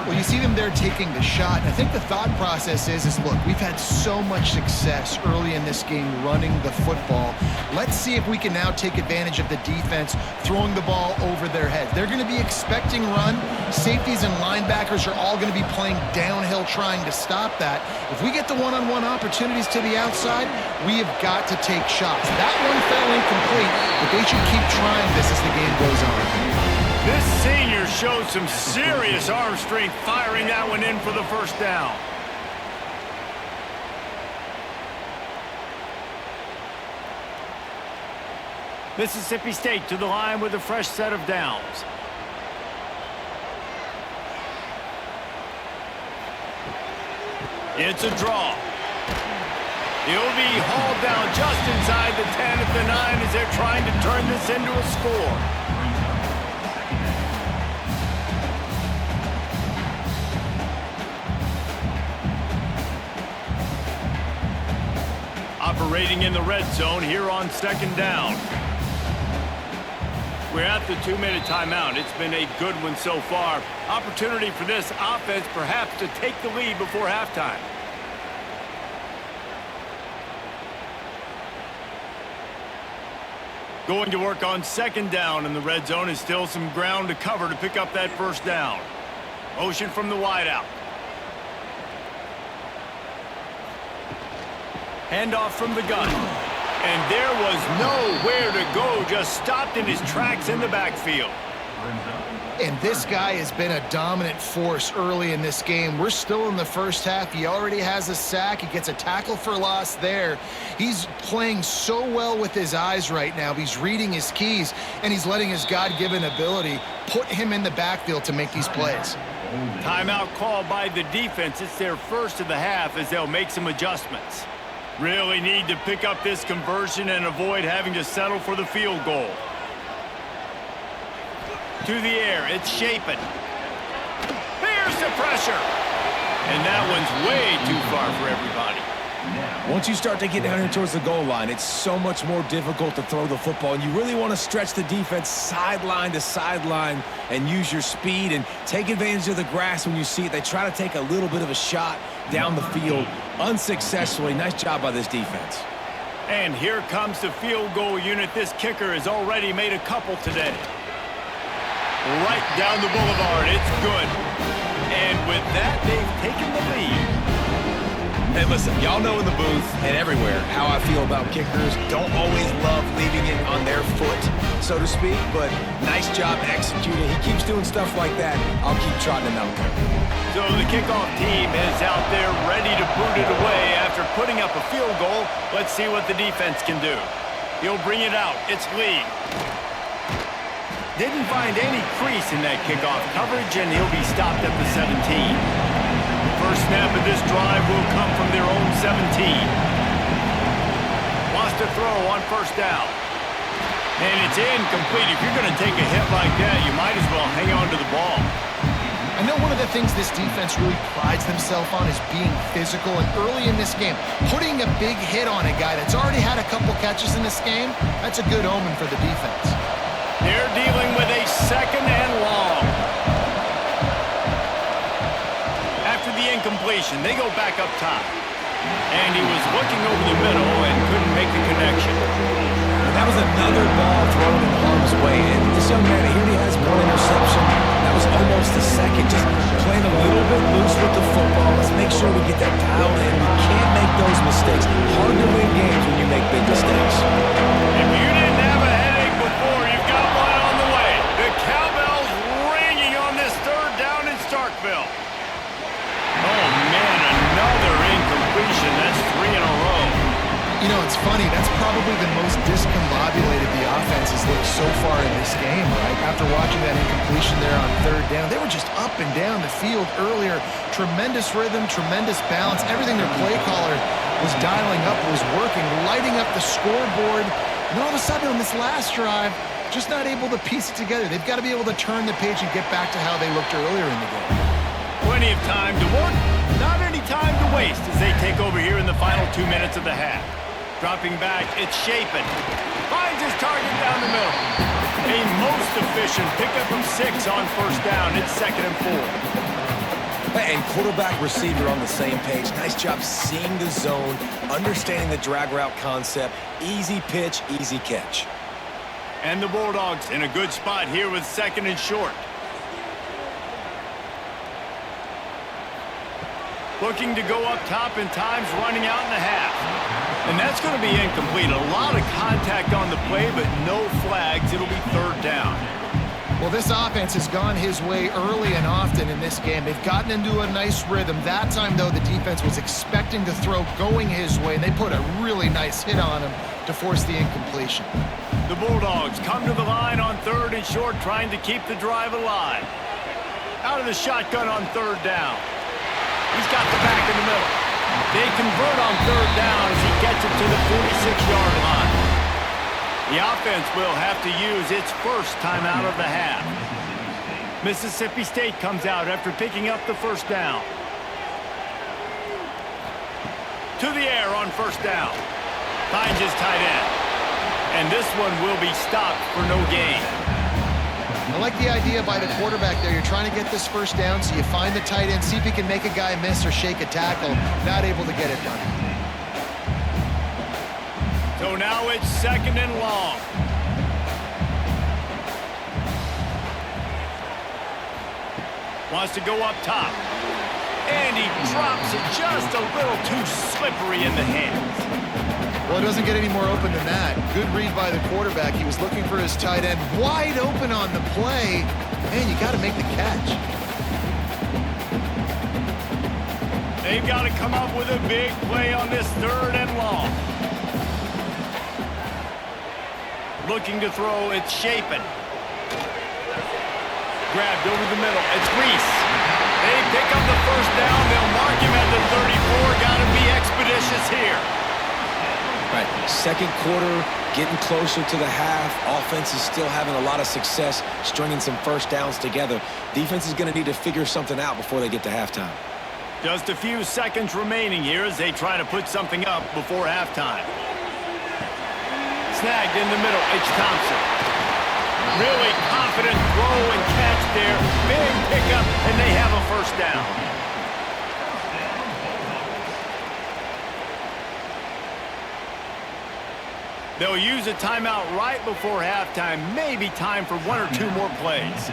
Well, you see them there taking the shot. And I think the thought process is look, we've had so much success early in this game running the football. Let's see if we can now take advantage of the defense throwing the ball over their heads. They're going to be expecting run. Safeties and linebackers are all going to be playing downhill trying to stop that. If we get the one-on-one opportunities to the outside, we have got to take shots. That one fell incomplete, but they should keep trying this as the game goes on. This senior showed some serious arm strength firing that one in for the first down. Mississippi State to the line with a fresh set of downs. It's a draw. He'll be hauled down just inside the 10 at the 9 as they're trying to turn this into a score. Operating in the red zone here on second down. We're at the 2-minute timeout. It's been a good one so far. Opportunity for this offense perhaps to take the lead before halftime. Going to work on second down in the red zone is still some ground to cover to pick up that first down. Motion from the wideout. Handoff from the gun. And there was nowhere to go, just stopped in his tracks in the backfield. And this guy has been a dominant force early in this game. We're still in the first half. He already has a sack. He gets a tackle for loss there. He's playing so well with his eyes right now. He's reading his keys, and he's letting his God-given ability put him in the backfield to make these plays. Timeout called by the defense. It's their first of the half as they'll make some adjustments. Really need to pick up this conversion and avoid having to settle for the field goal. To the air, it's Shapen. There's the pressure. And that one's way too far for everybody. Once you start to get down here towards the goal line, it's so much more difficult to throw the football, and you really want to stretch the defense sideline to sideline and use your speed and take advantage of the grass when you see it. They try to take a little bit of a shot down the field unsuccessfully. Nice job by this defense. And here comes the field goal unit. This kicker has already made a couple today. Right down the boulevard. It's good. And with that, they've taken the lead. Hey, listen, y'all know in the booth and everywhere how I feel about kickers. Don't always love leaving it on their foot, so to speak, but nice job executing. He keeps doing stuff like that. I'll keep trotting him out there. So the kickoff team is out there ready to boot it away after putting up a field goal. Let's see what the defense can do. He'll bring it out. It's Lee. Didn't find any crease in that kickoff coverage, and he'll be stopped at the 17. First snap of this drive will come from their own 17. Wants to throw on first down. And it's incomplete. If you're going to take a hit like that, you might as well hang on to the ball. I know one of the things this defense really prides themselves on is being physical, and early in this game, putting a big hit on a guy that's already had a couple catches in this game, that's a good omen for the defense. They're dealing with a second and long. After the incompletion, they go back up top. And he was looking over the middle and couldn't make the connection. And that was another ball thrown in harm's way. And this young man, here he has one interception. That was almost a second. Just playing a little bit loose with the football. Let's make sure we get that dialed in. We can't make those mistakes. Hard to win games when you make big mistakes. If you didn't have a headache before, you've got one on the way. The cowbell's ringing on this third down in Starkville. Oh, man, another incompletion. That's 3 in a row. You know, it's funny. That's probably the most discombobulated the offense has looked so far in this game, right? After watching that incompletion there on third down, they were just up and down the field earlier. Tremendous rhythm, tremendous balance. Everything their play caller was dialing up was working, lighting up the scoreboard. And all of a sudden on this last drive, just not able to piece it together. They've got to be able to turn the page and get back to how they looked earlier in the game. Plenty of time to work, not any time to waste as they take over here in the final 2 minutes of the half. Dropping back, it's Shapen. Finds his target down the middle. A most efficient pickup of 6 on first down. It's 2nd and 4. And quarterback, receiver on the same page. Nice job seeing the zone, understanding the drag route concept. Easy pitch, easy catch. And the Bulldogs in a good spot here with 2nd and short. Looking to go up top, and time's running out in the half. And that's going to be incomplete. A lot of contact on the play, but no flags. It'll be 3rd down. Well, this offense has gone his way early and often in this game. They've gotten into a nice rhythm. That time, though, the defense was expecting to throw going his way, and they put a really nice hit on him to force the incompletion. The Bulldogs come to the line on 3rd and short, trying to keep the drive alive. Out of the shotgun on 3rd down. He's got the back in the middle. They convert on 3rd down as he gets it to the 46-yard line. The offense will have to use its first timeout of the half. Mississippi State comes out after picking up the 1st down. To the air on 1st down. Finds his tight end. And this one will be stopped for no gain. I like the idea by the quarterback there. You're trying to get this 1st down, so you find the tight end, see if he can make a guy miss or shake a tackle. Not able to get it done. So now it's 2nd and long. Wants to go up top. And he drops it just a little too slippery in the hands. Well, it doesn't get any more open than that. Good read by the quarterback. He was looking for his tight end. Wide open on the play. Man, you got to make the catch. They've got to come up with a big play on this 3rd and long. Looking to throw, it's Shapen. Grabbed over the middle, it's Reese. They pick up the 1st down, they'll mark him at the 34. Got to be expeditious here. Right, 2nd quarter, getting closer to the half. Offense is still having a lot of success stringing some 1st downs together. Defense is going to need to figure something out before they get to halftime. Just a few seconds remaining here as they try to put something up before halftime. Snagged in the middle, H. Thompson. Really confident throw and catch there. Big pickup, and they have a 1st down. They'll use a timeout right before halftime. Maybe time for 1 or 2 more plays.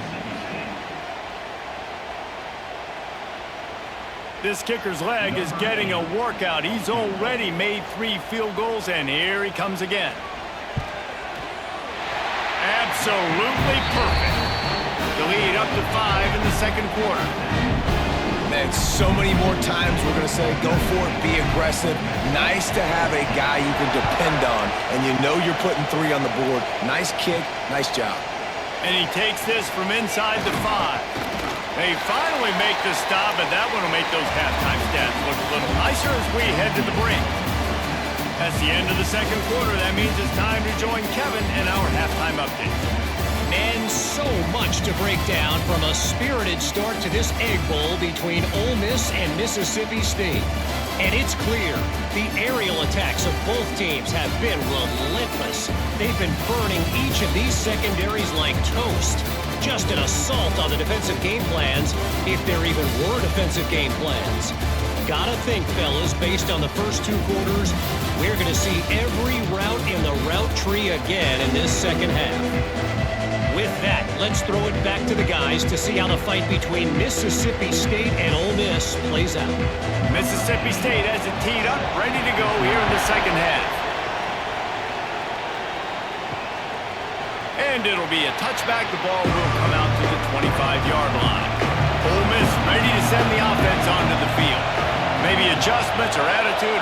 This kicker's leg is getting a workout. He's already made 3 field goals, and here he comes again. Absolutely perfect. The lead up to 5 in the 2nd quarter. Man, so many more times we're going to say, go for it, be aggressive. Nice to have a guy you can depend on, and you know you're putting 3 on the board. Nice kick, nice job. And he takes this from inside the 5. They finally make the stop, but that one will make those halftime stats look a little nicer as we head to the break. That's the end of the 2nd quarter. That means it's time to join Kevin in our halftime update. And so much to break down from a spirited start to this Egg Bowl between Ole Miss and Mississippi State. And it's clear, the aerial attacks of both teams have been relentless. They've been burning each of these secondaries like toast. Just an assault on the defensive game plans, if there even were defensive game plans. Gotta think, fellas, based on the first 2 quarters, we're going to see every route in the route tree again in this 2nd half. With that, let's throw it back to the guys to see how the fight between Mississippi State and Ole Miss plays out. Mississippi State has it teed up, ready to go here in the 2nd half. And it'll be a touchback. The ball will come out to the 25-yard line. Ole Miss ready to send the offense onto the field. Maybe adjustments or attitude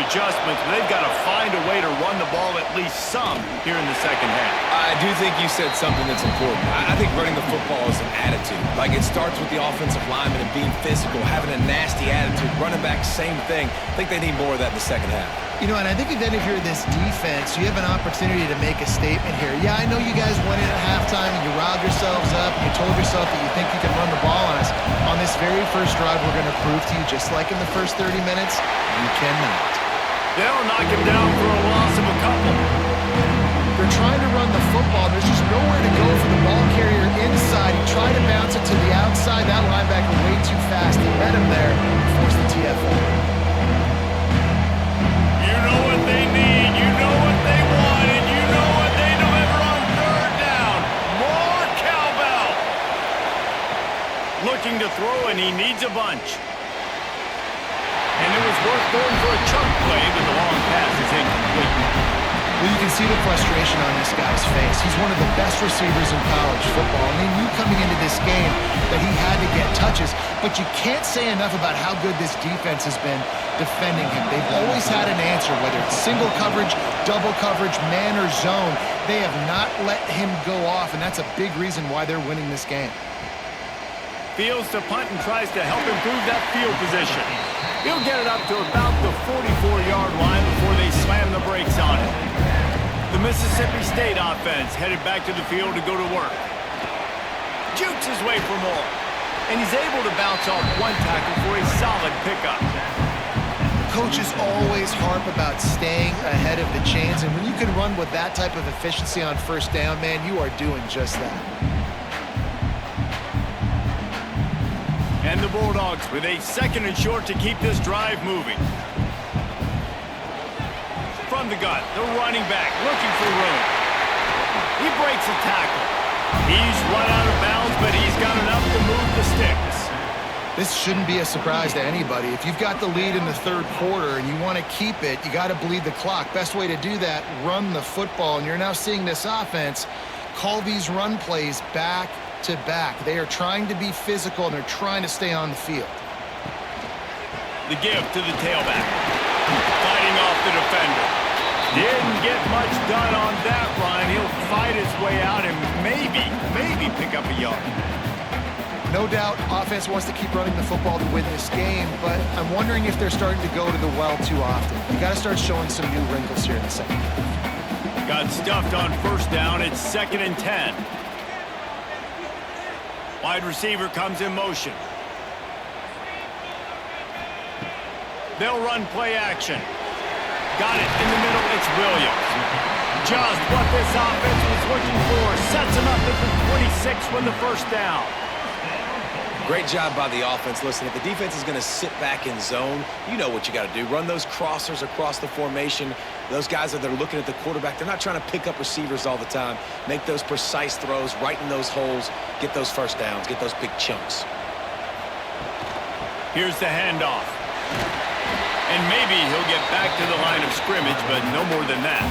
adjustments, but they've got to find a way to run the ball at least some here in the 2nd half. I do think you said something that's important. I think running the football is an attitude. Like, it starts with the offensive lineman and being physical, having a nasty attitude. Running back, same thing. I think they need more of that in the 2nd half. You know, and I think then if you're this defense, you have an opportunity to make a statement here. Yeah, I know you guys went in at halftime and you riled yourselves up and you told yourself that you think you can run the ball on us. On this very first drive, we're going to prove to you, just like in the first 30 minutes, you cannot. They'll knock him down for a loss of a couple. For they're trying to run the football. There's just nowhere to go for the ball carrier inside. He tried to bounce it to the outside. That linebacker way too fast. He met him there and forced the TFL. You know what they need, you know what they want, and you know what they deliver on third down. More cowbell. Looking to throw, and he needs a bunch. And it was worth going for a chunk play, but the long pass is incomplete. Well, you can see the frustration on this guy's face. He's one of the best receivers in college football, and he knew coming into this game that he had to get touches, but you can't say enough about how good this defense has been defending him. They've always had an answer, whether it's single coverage, double coverage, man or zone. They have not let him go off, and that's a big reason why they're winning this game. Fields to punt and tries to help improve that field position. He'll get it up to about the 44-yard line before they slam the brakes on it. The Mississippi State offense headed back to the field to go to work. Jukes his way for more, and he's able to bounce off one tackle for a solid pickup. Coaches always harp about staying ahead of the chains, and when you can run with that type of efficiency on first down, man, you are doing just that. And the Bulldogs with a 2nd and short to keep this drive moving. From the gun, the running back looking for room. He breaks a tackle. He's run out of bounds, but he's got enough to move the sticks. This shouldn't be a surprise to anybody. If you've got the lead in the third quarter and you want to keep it, you got to bleed the clock. Best way to do that, run the football. And you're now seeing this offense call these run plays back to back. They are trying to be physical, and they're trying to stay on the field. The give to the tailback. Fighting off the defender. Didn't get much done on that run. He'll fight his way out and maybe pick up a yard. No doubt, offense wants to keep running the football to win this game, but I'm wondering if they're starting to go to the well too often. You got to start showing some new wrinkles here in the second half. Got stuffed on first down. It's 2nd and 10. Wide receiver comes in motion. They'll run play action. Got it in the middle. It's Williams. Just what this offense was looking for. Sets him up at the 26 with the first down. Great job by the offense. Listen, if the defense is going to sit back in zone, you know what you got to do. Run those crossers across the formation. Those guys that are looking at the quarterback, they're not trying to pick up receivers all the time. Make those precise throws, right in those holes, get those first downs, get those big chunks. Here's the handoff. And maybe he'll get back to the line of scrimmage, but no more than that.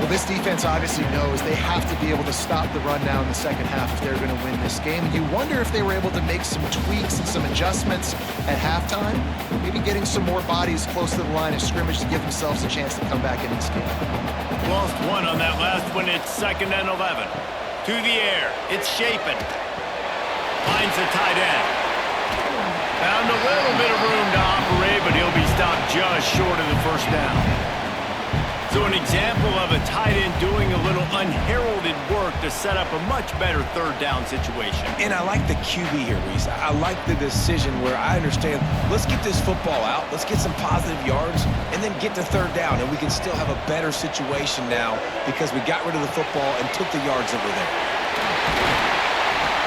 Well, this defense obviously knows they have to be able to stop the run now in the second half if they're going to win this game. You wonder if they were able to make some tweaks and some adjustments at halftime, maybe getting some more bodies close to the line of scrimmage to give themselves a chance to come back in this game. Lost one on that last one. It's 2nd and 11. To the air. It's Shapen. Finds the tight end. Found a little bit of room to operate, but he'll be stopped just short of the first down. So an example of a tight end doing a little unheralded work to set up a much better third down situation. And I like the QB here, Reese. I like the decision where I understand, let's get this football out, let's get some positive yards, and then get to third down, and we can still have a better situation now because we got rid of the football and took the yards that were there.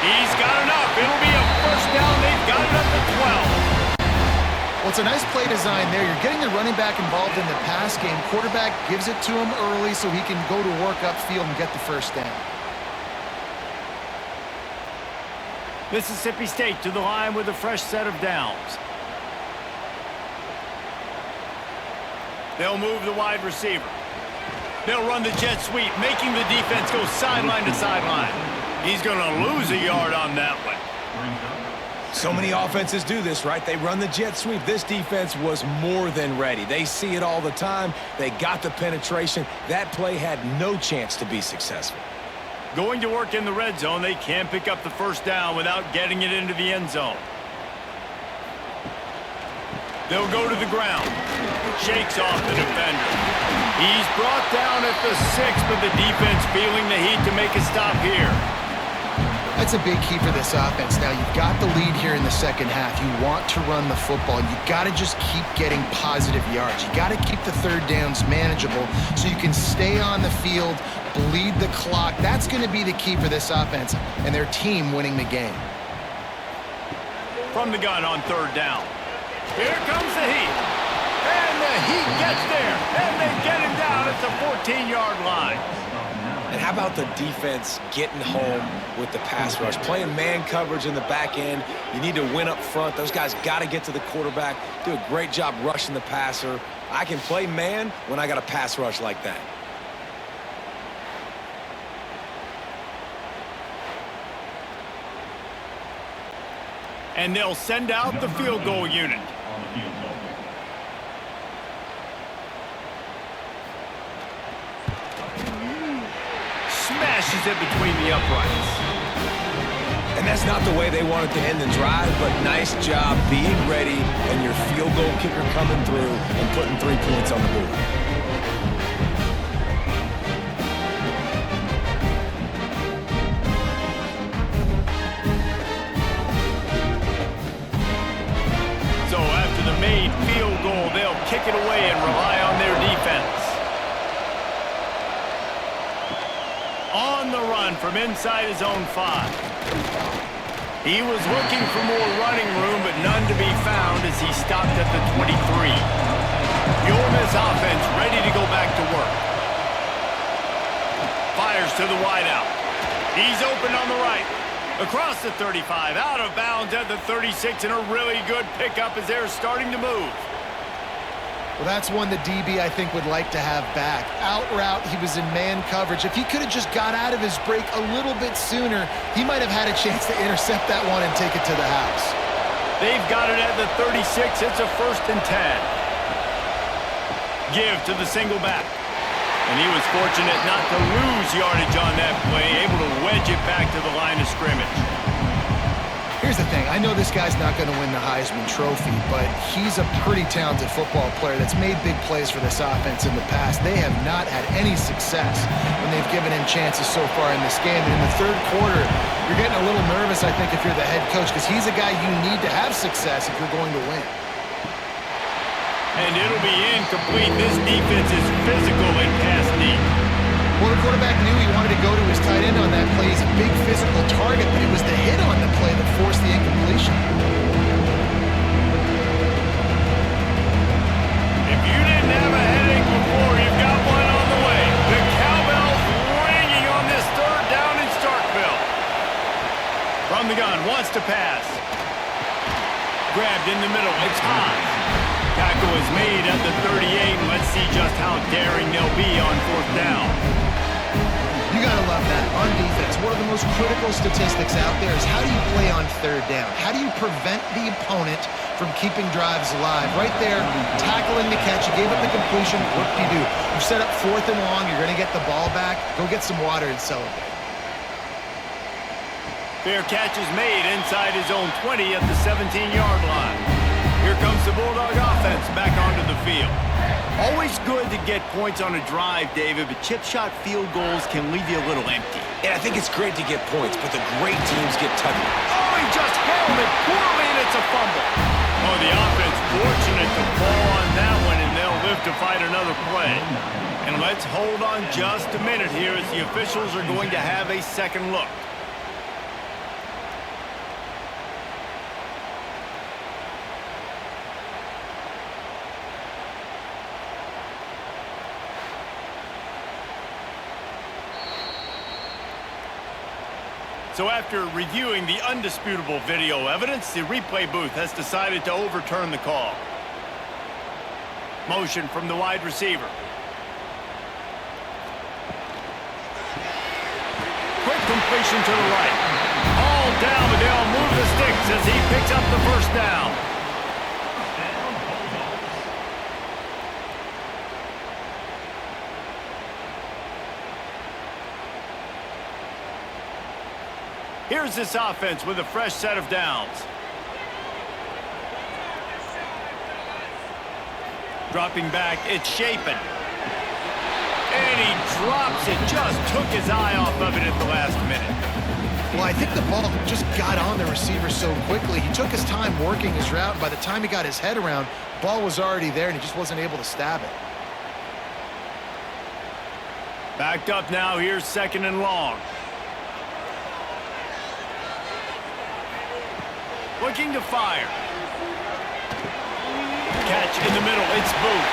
He's got enough. It'll be a first down. They've got it up to 12. Well, it's a nice play design there. You're getting the running back involved in the pass game. Quarterback gives it to him early so he can go to work upfield and get the first down. Mississippi State to the line with a fresh set of downs. They'll move the wide receiver. They'll run the jet sweep, making the defense go sideline to sideline. He's going to lose a yard on that one. So many offenses do this, right? They run the jet sweep. This defense was more than ready. They see it all the time. They got the penetration. That play had no chance to be successful. Going to work in the red zone, they can't pick up the first down without getting it into the end zone. They'll go to the ground. Shakes off the defender. He's brought down at the 6, but the defense feeling the heat to make a stop here. That's a big key for this offense. Now, you've got the lead here in the second half. You want to run the football. You got to just keep getting positive yards. You got to keep the third downs manageable so you can stay on the field, bleed the clock. That's going to be the key for this offense and their team winning the game. From the gun on third down. Here comes the heat. And the heat gets there. And they get him down at the 14-yard line. And how about the defense getting home with the pass rush? Playing man coverage in the back end. You need to win up front. Those guys got to get to the quarterback. Do a great job rushing the passer. I can play man when I got a pass rush like that. And they'll send out the field goal unit. Smashes it between the uprights. And that's not the way they wanted to end the drive, but nice job being ready and your field goal kicker coming through and putting 3 points on the board. So after the made field goal, they'll kick it away and rely on their defense. On the run from inside his own 5. He was looking for more running room, but none to be found as he stopped at the 23. The Ole Miss offense ready to go back to work. Fires to the wideout. He's open on the right. Across the 35, out of bounds at the 36, and a really good pickup as they're starting to move. Well, that's one the DB, I think, would like to have back. Out route, he was in man coverage. If he could have just got out of his break a little bit sooner, he might have had a chance to intercept that one and take it to the house. They've got it at the 36. It's a 1st and 10. Give to the single back. And he was fortunate not to lose yardage on that play, able to wedge it back to the line of scrimmage. Here's the thing. I know this guy's not going to win the Heisman Trophy, but he's a pretty talented football player that's made big plays for this offense in the past. They have not had any success when they've given him chances so far in this game. And in the third quarter, you're getting a little nervous, I think, if you're the head coach, because he's a guy you need to have success if you're going to win. And it'll be incomplete. This defense is physical and pass deep. Well, the quarterback knew he wanted to go to his tight end on that play. He's a big physical target, but it was the hit on the play that forced the incompletion. If you didn't have a headache before, you've got one on the way. The cowbell's ringing on this third down in Starkville. From the gun, wants to pass. Grabbed in the middle, it's high. Tackle is made at the 38, and let's see just how daring they'll be on 4th down. You got to love that. On defense, one of the most critical statistics out there is how do you play on 3rd down? How do you prevent the opponent from keeping drives alive? Right there, tackling the catch. You gave up the completion. What do? You set up 4th and long. You're going to get the ball back. Go get some water and celebrate. Fair catch is made inside his own 20 at the 17-yard line. Here comes the Bulldog offense back onto the field. Always good to get points on a drive, David, but chip shot field goals can leave you a little empty. And I think it's great to get points, but the great teams get touchdowns. Oh, he just held it poorly, and it's a fumble. Oh, the offense fortunate to fall on that one, and they'll live to fight another play. And let's hold on just a minute here as the officials are going to have a second look. So after reviewing the undisputable video evidence, the replay booth has decided to overturn the call. Motion from the wide receiver. Quick completion to the right. All down, but they'll move the sticks as he picks up the 1st down. Here's this offense with a fresh set of downs. Dropping back, it's Shapen. And he drops it, just took his eye off of it at the last minute. Well, I think the ball just got on the receiver so quickly. He took his time working his route. By the time he got his head around, ball was already there, and he just wasn't able to stab it. Backed up now. Here's 2nd and long. Looking to fire. Catch in the middle. It's Booth.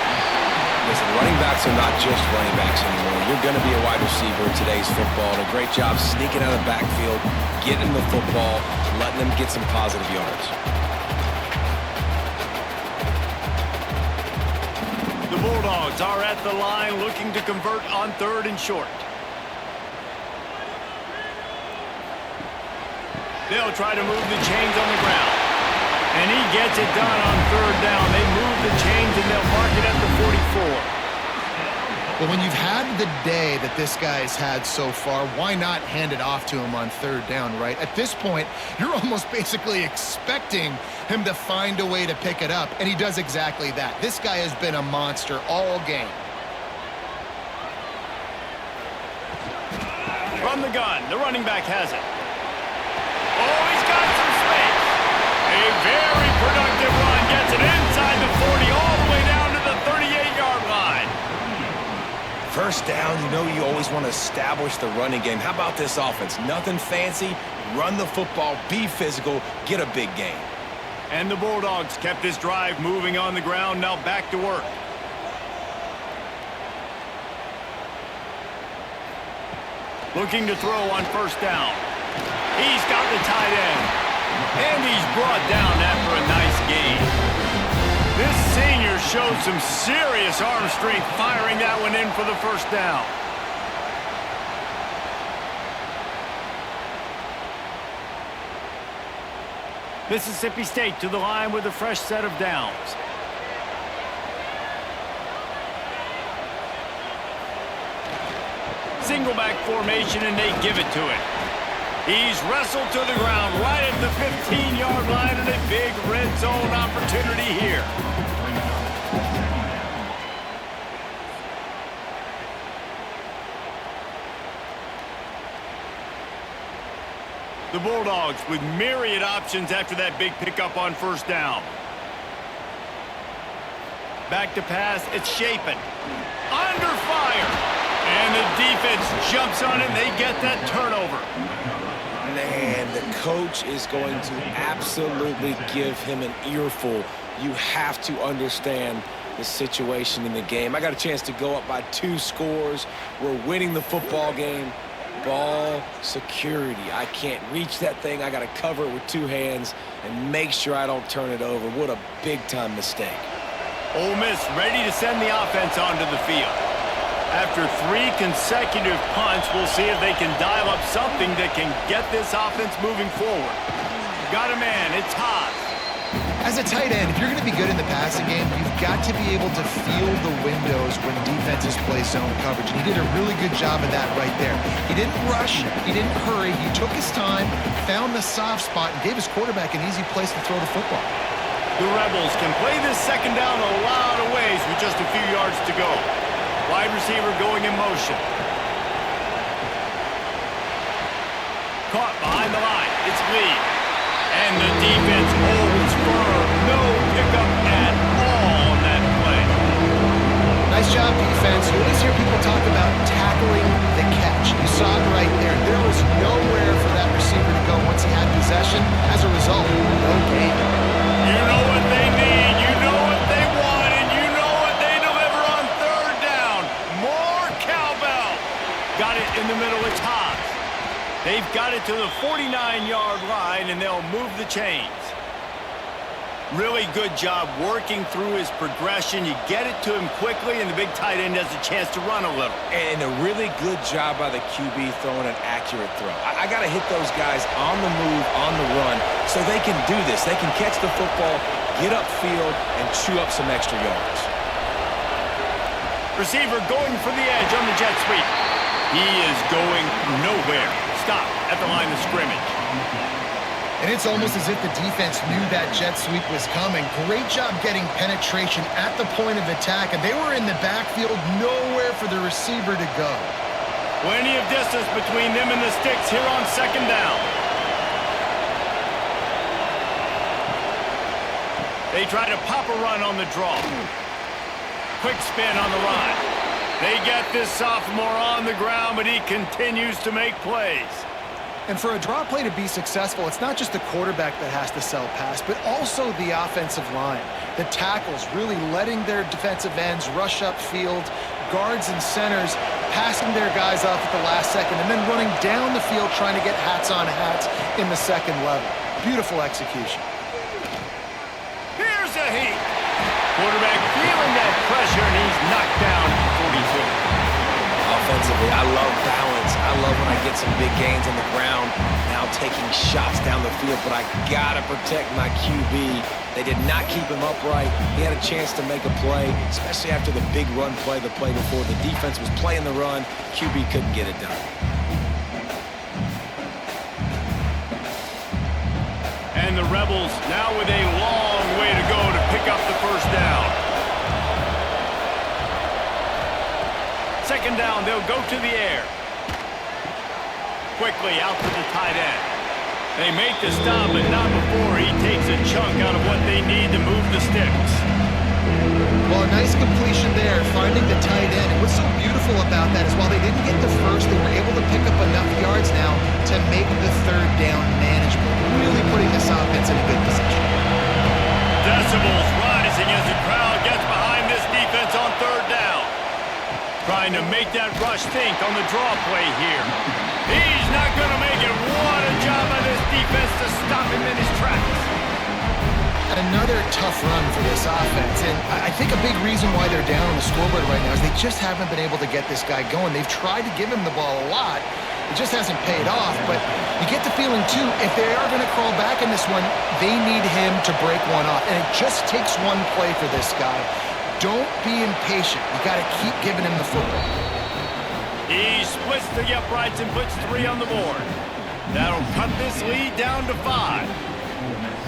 Listen, running backs are not just running backs anymore. You're going to be a wide receiver in today's football. And a great job sneaking out of the backfield, getting the football, letting them get some positive yards. The Bulldogs are at the line looking to convert on 3rd and short. They'll try to move the chains on the ground. And he gets it done on 3rd down. They move the chains and they'll mark it at the 44. Well, when you've had the day that this guy's had so far, why not hand it off to him on 3rd down, right? At this point, you're almost basically expecting him to find a way to pick it up, and he does exactly that. This guy has been a monster all game. From the gun, the running back has it. Oh, he's got some space. A very productive run gets it inside the 40 all the way down to the 38-yard line. 1st down, you know you always want to establish the running game. How about this offense? Nothing fancy. Run the football, be physical, get a big gain. And the Bulldogs kept this drive moving on the ground. Now back to work. Looking to throw on 1st down. He's got the tight end. And he's brought down after a nice gain. This senior showed some serious arm strength firing that one in for the 1st down. Mississippi State to the line with a fresh set of downs. Single back formation, and they give it to him. He's wrestled to the ground right at the 15-yard line, and a big red zone opportunity here. The Bulldogs with myriad options after that big pickup on 1st down. Back to pass, it's Shapen. Under fire. And the defense jumps on it, and they get that turnover. Man, the coach is going to absolutely give him an earful. You have to understand the situation in the game. I got a chance to go up by 2 scores. We're winning the football game. Ball security. I can't reach that thing. I got to cover it with 2 hands and make sure I don't turn it over. What a big-time mistake. Ole Miss ready to send the offense onto the field. After 3 consecutive punts, we'll see if they can dial up something that can get this offense moving forward. Got a man. It's Haas. As a tight end, if you're going to be good in the passing game, you've got to be able to feel the windows when defenses play zone coverage. And he did a really good job of that right there. He didn't rush. He didn't hurry. He took his time, found the soft spot, and gave his quarterback an easy place to throw the football. The Rebels can play this 2nd down a lot of ways with just a few yards to go. Wide receiver going in motion. Caught behind the line. It's Lee. And the defense holds firm. No pickup at all on that play. Nice job, defense. You always hear people talk about tackling the catch. You saw it right there. There was nowhere for that receiver to go once he had possession. As a result, no gain. You know what they need. You know what they want. And you know what they deliver on 3rd down. More cowbell. Got it in the middle. It's Haas. They've got it to the 49-yard line, and they'll move the chains. Really good job working through his progression. You get it to him quickly, and the big tight end has a chance to run a little. And a really good job by the QB throwing an accurate throw. I got to hit those guys on the move, on the run, so they can do this. They can catch the football, get upfield, and chew up some extra yards. Receiver going for the edge on the jet sweep. He is going nowhere. Stop at the line of scrimmage. And it's almost as if the defense knew that jet sweep was coming. Great job getting penetration at the point of attack, and they were in the backfield, nowhere for the receiver to go. Plenty of distance between them and the sticks here on 2nd down. They try to pop a run on the draw. Quick spin on the run. They get this sophomore on the ground, but he continues to make plays. And for a draw play to be successful, it's not just the quarterback that has to sell pass, but also the offensive line. The tackles really letting their defensive ends rush upfield, guards and centers passing their guys off at the last second, and then running down the field trying to get hats on hats in the second level. Beautiful execution. Here's a heat. Quarterback feeling that pressure, and he's knocked down at 42. Offensively, I love balance. I love when I get some big gains on the ground, now taking shots down the field, but I gotta protect my QB. They did not keep him upright. He had a chance to make a play, especially after the big run play the play before. The defense was playing the run. QB couldn't get it done. And the Rebels now with a long way to go to pick up the first down. Second down, they'll go to the air. Quickly out to the tight end. They make the stop, but not before he takes a chunk out of what they need to move the sticks. Well, a nice completion there, finding the tight end. And what's so beautiful about that is while they didn't get the first, they were able to pick up enough yards now to make the third down manageable. Really putting this offense in a good position. Decibels rising as the crowd gets behind this defense on third down. Trying to make that rush think on the draw play here. He's not going to make it. What a job by this defense to stop him in his tracks. Another tough run for this offense, and I think a big reason why they're down on the scoreboard right now is they just haven't been able to get this guy going. They've tried to give him the ball a lot. It just hasn't paid off, but you get the feeling, too, if they are going to crawl back in this one, they need him to break one off, and it just takes one play for this guy. Don't be impatient. You got to keep giving him the football. He splits the uprights and puts 3 on the board. That'll cut this lead down to 5.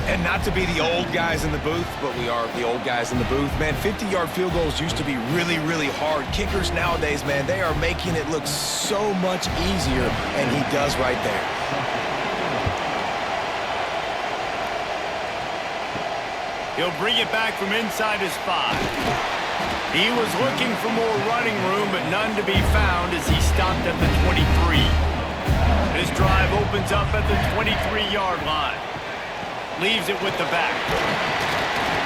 And not to be the old guys in the booth, but we are the old guys in the booth. Man, 50-yard field goals used to be really, really hard. Kickers nowadays, man, they are making it look so much easier, and he does right there. He'll bring it back from inside his 5. He was looking for more running room, but none to be found as he stopped at the 23. This drive opens up at the 23-yard line. Leaves it with the back.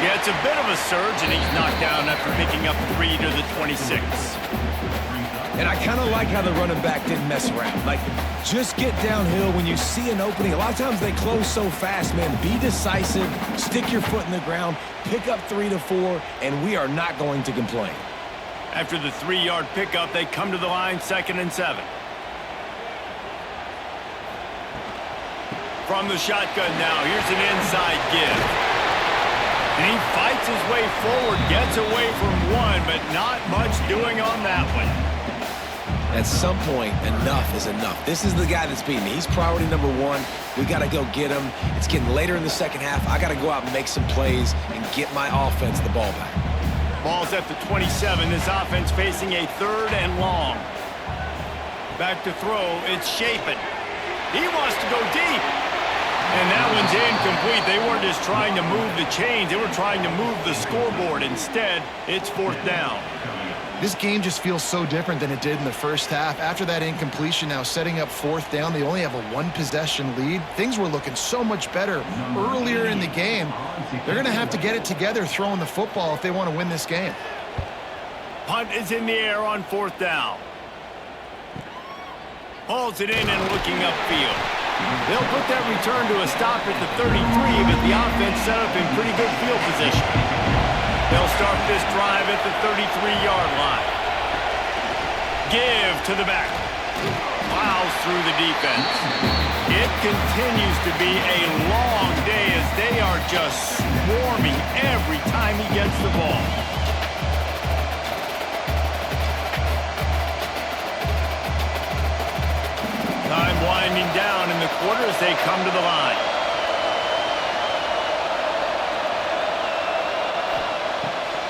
Yeah, it's a bit of a surge, and he's knocked down after picking up 3 to the 26. And I kind of like how the running back didn't mess around. Like, just get downhill when you see an opening. A lot of times they close so fast, man. Be decisive, stick your foot in the ground, pick up 3 to 4, and we are not going to complain. After the 3-yard pickup, they come to the line 2nd and 7. From the shotgun now, here's an inside give. And he fights his way forward, gets away from one, but not much doing on that one. At some point, enough is enough. This is the guy that's beating me. He's priority number 1. We got to go get him. It's getting later in the second half. I got to go out and make some plays and get my offense the ball back. Ball's at the 27. This offense facing a 3rd and long. Back to throw. It's Chapin. He wants to go deep. And that one's incomplete. They weren't just trying to move the chains. They were trying to move the scoreboard. Instead, it's 4th down. This game just feels so different than it did in the first half. After that incompletion, now setting up 4th down, they only have a 1-possession lead. Things were looking so much better earlier in the game. They're going to have to get it together throwing the football if they want to win this game. Punt is in the air on 4th down. Hauls it in and looking upfield. They'll put that return to a stop at the 33, but the offense set up in pretty good field position. They'll start this drive at the 33-yard line. Give to the back. Plows through the defense. It continues to be a long day as they are just swarming every time he gets the ball. Time winding down in the quarter as they come to the line.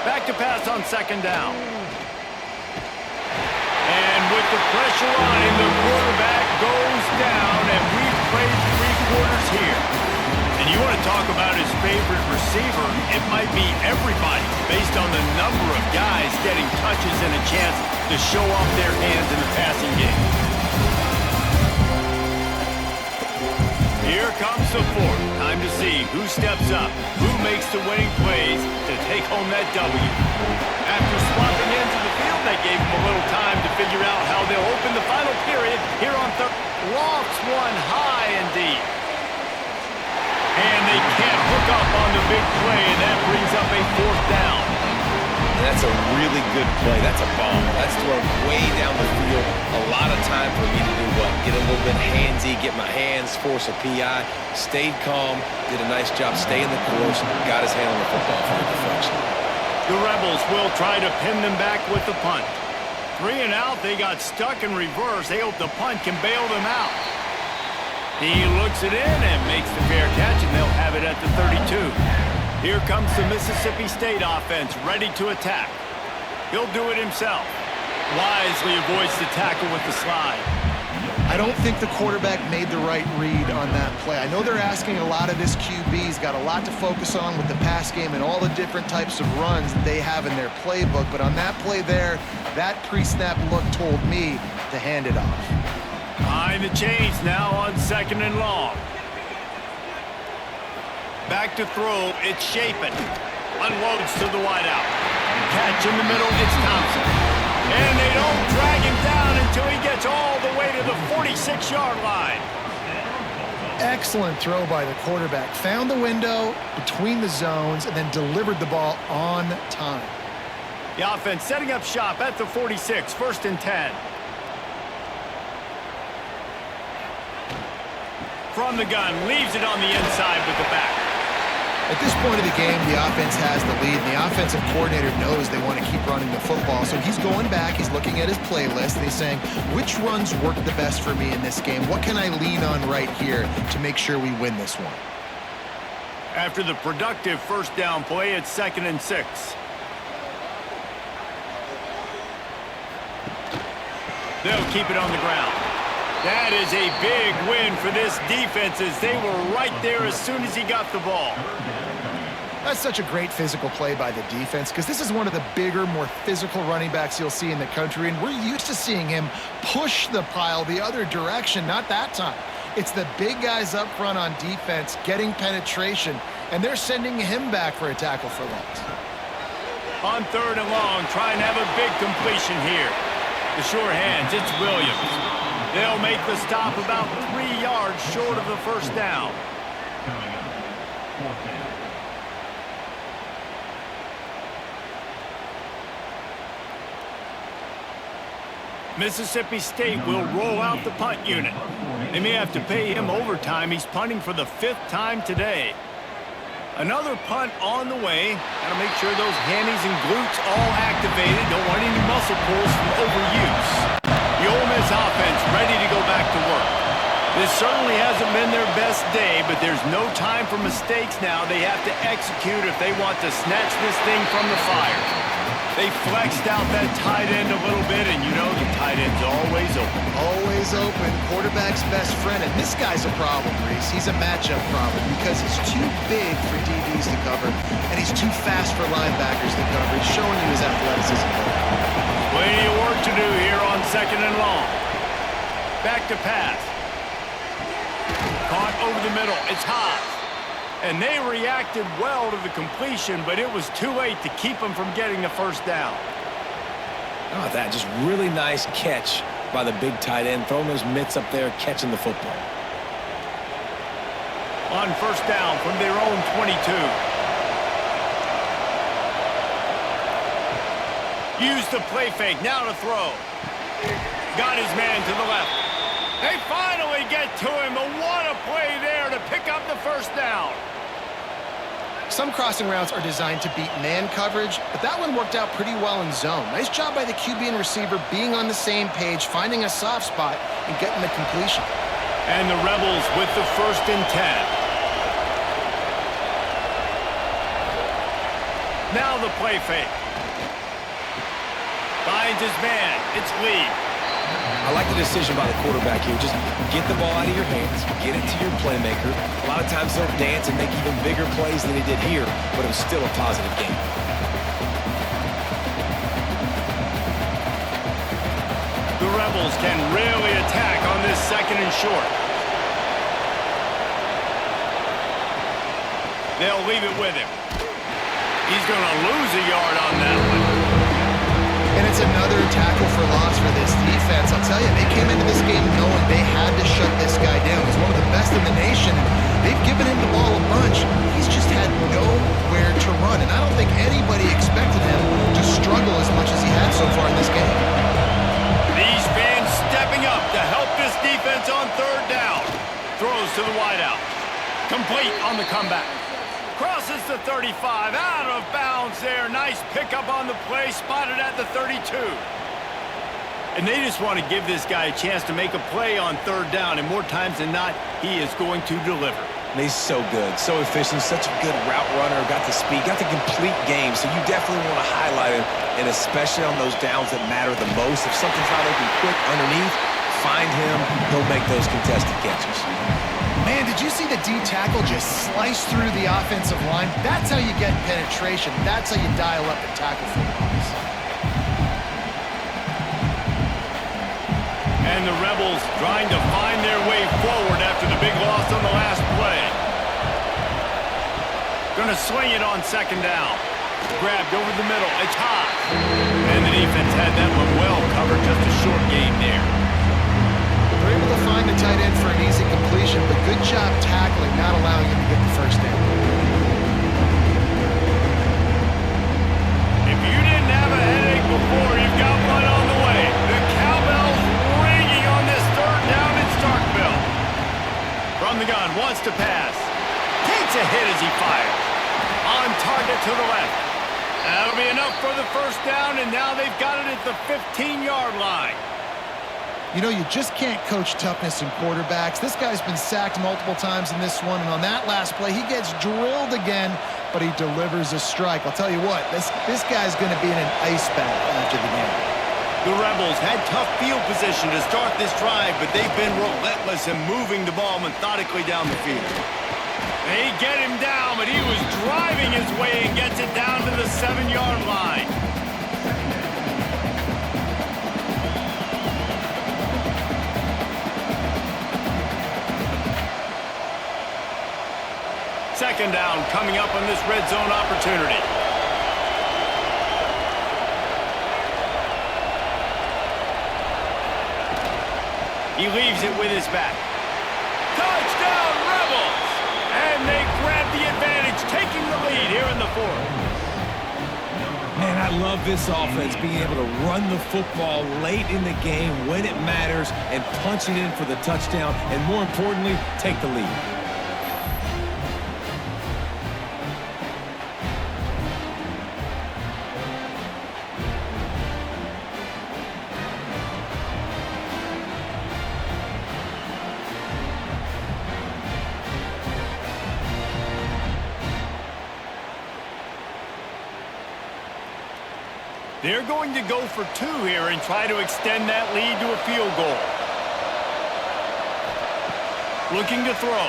Back to pass on 2nd down. And with the pressure on him, the quarterback goes down, and we've played 3 quarters here. And And you want to talk about his favorite receiver, it might be everybody based on the number of guys getting touches and a chance to show off their hands in the passing game. Here comes the fourth. Time to see who steps up, who makes the winning plays to take home that W. After swapping into the field, that gave him a little time to figure out how they'll open the final period here on third. Lofts one high and deep. And they can't hook up on the big play, and that brings up a fourth down. And that's a really good play. That's a bomb. That's thrown way down the field. A lot of time for me to do what? Get a little bit handsy, get my hands, force a PI. Stayed calm, did a nice job staying the course, got his hand on the football for the deflection. The Rebels will try to pin them back with the punt. 3 and out, they got stuck in reverse. They hope the punt can bail them out. He looks it in and makes the fair catch, and they'll have it at the 32. Here comes the Mississippi State offense, ready to attack. He'll do it himself. Wisely avoids the tackle with the slide. I don't think the quarterback made the right read on that play. I know they're asking a lot of this QB. He's got a lot to focus on with the pass game and all the different types of runs that they have in their playbook. But on that play there, that pre-snap look told me to hand it off. Behind the chains now on 2nd and long. Back to throw, it's Shapen. Unloads to the wideout. Catch in the middle, it's Thompson. And they don't drag him down until he gets all the way to the 46-yard line. Excellent throw by the quarterback. Found the window between the zones and then delivered the ball on time. The offense setting up shop at the 46, 1st and 10. From the gun, leaves it on the inside with the back. At this point of the game, the offense has the lead, and the offensive coordinator knows they want to keep running the football. So he's going back, he's looking at his playlist, and he's saying, which runs work the best for me in this game? What can I lean on right here to make sure we win this one? After the productive first down play, it's 2nd and 6. They'll keep it on the ground. That is a big win for this defense as they were right there as soon as he got the ball. That's such a great physical play by the defense because this is one of the bigger, more physical running backs you'll see in the country, and we're used to seeing him push the pile the other direction, not that time. It's the big guys up front on defense getting penetration, and they're sending him back for a tackle for loss. On 3rd and long, trying to have a big completion here. The sure hands, it's Williams. They'll make the stop about 3 yards short of the first down. Mississippi State will roll out the punt unit. They may have to pay him overtime. He's punting for the 5th time today. Another punt on the way. Got to make sure those hammies and glutes all activated. Don't want any muscle pulls from overuse. The Ole Miss offense ready to go back to work. This certainly hasn't been their best day, but there's no time for mistakes now. They have to execute if they want to snatch this thing from the fire. They flexed out that tight end a little bit, and you know the tight end's always open. Always open, quarterback's best friend, and this guy's a problem, Reese. He's a matchup problem because he's too big for DBs to cover, and he's too fast for linebackers to cover. He's showing you his athleticism. Plenty of work to do here on 2nd and long. Back to pass. Caught over the middle. It's Haas. And they reacted well to the completion, but it was too late to keep them from getting the first down. Oh, that just really nice catch by the big tight end, throwing those mitts up there, catching the football. On first down from their own 22. Used the play fake, now to throw. Got his man to the left. They finally get to him, and what a play there to pick up the first down. Some crossing routes are designed to beat man coverage, but that one worked out pretty well in zone. Nice job by the QB and receiver being on the same page, finding a soft spot, and getting the completion. And the Rebels with the 1st and 10. Now the play fake. Finds his man. It's Lee. I like the decision by the quarterback here. Just get the ball out of your hands, get it to your playmaker. A lot of times they'll dance and make even bigger plays than he did here, but it was still a positive game. The Rebels can really attack on this 2nd and short. They'll leave it with him. He's going to lose a yard on that one. And it's another tackle for loss for this defense. I'll tell you, they came into this game knowing they had to shut this guy down. He's one of the best in the nation. They've given him the ball a bunch. He's just had nowhere to run. And I don't think anybody expected him to struggle as much as he had so far in this game. These fans stepping up to help this defense on 3rd down. Throws to the wideout. Complete on the comeback. Crosses the 35, out of bounds there. Nice pickup on the play, spotted at the 32. And they just want to give this guy a chance to make a play on 3rd down, and more times than not, he is going to deliver. And he's so good, so efficient, such a good route runner, got the speed, got the complete game, so you definitely want to highlight him, and especially on those downs that matter the most. If something's not open quick underneath, find him, he'll make those contested catches. Man, did you see the D tackle just slice through the offensive line? That's how you get penetration. That's how you dial up the tackle for loss. And the Rebels trying to find their way forward after the big loss on the last play. Going to swing it on 2nd down. Grabbed over the middle. It's hot. And the defense had that one well covered. Just a short game there. They're able to find the tight end for an easy completion, but good job tackling, not allowing him to get the 1st down. If you didn't have a headache before, you've got one on the way. The cowbell's ringing on this 3rd down in Starkville. From the gun, wants to pass. Takes a hit as he fires. On target to the left. That'll be enough for the 1st down, and now they've got it at the 15-yard line. You know, you just can't coach toughness in quarterbacks. This guy's been sacked multiple times in this one, and on that last play, he gets drilled again, but he delivers a strike. I'll tell you what, this guy's going to be in an ice bath after the game. The Rebels had tough field position to start this drive, but they've been relentless in moving the ball methodically down the field. They get him down, but he was driving his way and gets it down to the 7-yard line. Second down coming up on this red zone opportunity. He leaves it with his back. Touchdown, Rebels! And they grab the advantage, taking the lead here in the 4th. Man, I love this offense, being able to run the football late in the game when it matters and punch it in for the touchdown, and more importantly, take the lead. They're going to go for 2 here and try to extend that lead to a field goal. Looking to throw.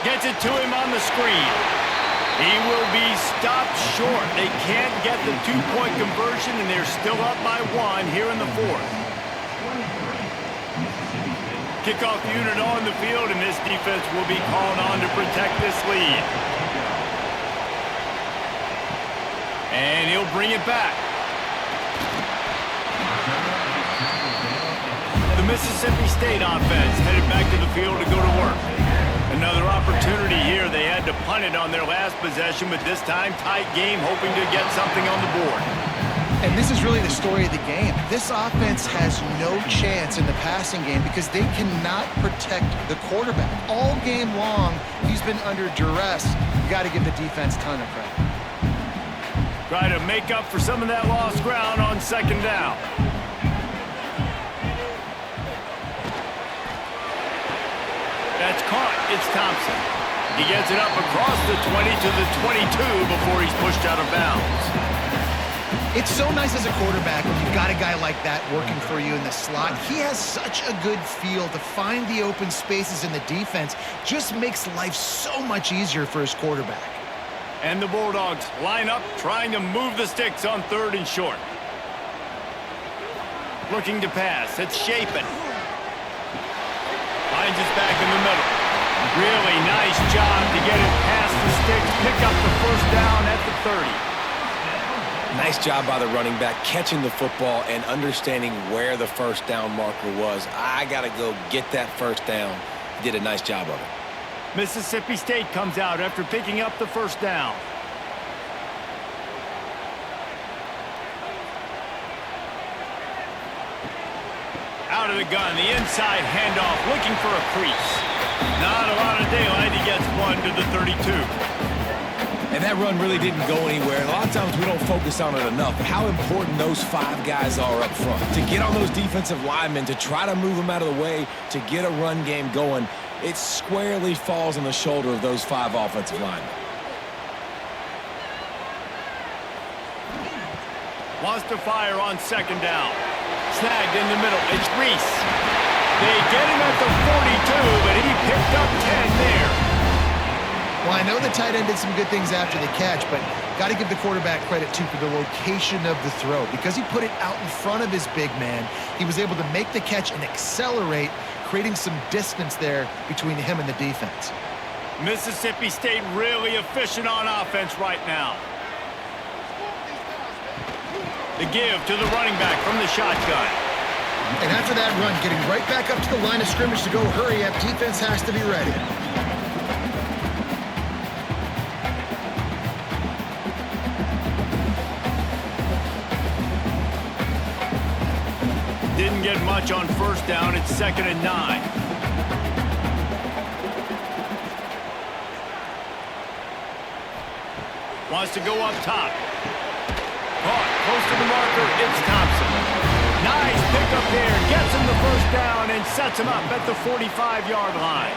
Gets it to him on the screen. He will be stopped short. They can't get the 2-point conversion, and they're still up by 1 here in the 4th. Kickoff unit on the field, and this defense will be called on to protect this lead. And he'll bring it back. The Mississippi State offense headed back to the field to go to work. Another opportunity here. They had to punt it on their last possession, but this time tight game, hoping to get something on the board. And this is really the story of the game. This offense has no chance in the passing game because they cannot protect the quarterback. All game long, he's been under duress. You got to give the defense a ton of credit. Try to make up for some of that lost ground on 2nd down. That's caught. It's Thompson. He gets it up across the 20 to the 22 before he's pushed out of bounds. It's so nice as a quarterback when you've got a guy like that working for you in the slot. He has such a good feel to find the open spaces in the defense. Just makes life so much easier for his quarterback. And the Bulldogs line up, trying to move the sticks on 3rd and short. Looking to pass. It's Shapen. Finds us back in the middle. Really nice job to get it past the sticks, pick up the first down at the 30. Nice job by the running back, catching the football and understanding where the first down marker was. I got to go get that first down. He did a nice job of it. Mississippi State comes out after picking up the first down. Out of the gun, the inside handoff, looking for a crease. Not a lot of daylight. He gets one to the 32. And that run really didn't go anywhere. A lot of times we don't focus on it enough, but how important those 5 guys are up front. To get on those defensive linemen, to try to move them out of the way, to get a run game going, it squarely falls on the shoulder of those 5 offensive linemen. Wants to fire on 2nd down. Snagged in the middle. It's Reese. They get him at the 42, but he picked up 10 there. Well, I know the tight end did some good things after the catch, but got to give the quarterback credit, too, for the location of the throw. Because he put it out in front of his big man, he was able to make the catch and accelerate, creating some distance there between him and the defense. Mississippi State really efficient on offense right now. The give to the running back from the shotgun. And after that run, getting right back up to the line of scrimmage to go hurry up, defense has to be ready. Didn't get much on first down. It's 2nd and 9. Wants to go up top. Caught close to the marker. It's Thompson. Nice pickup there. Gets him the first down and sets him up at the 45-yard line.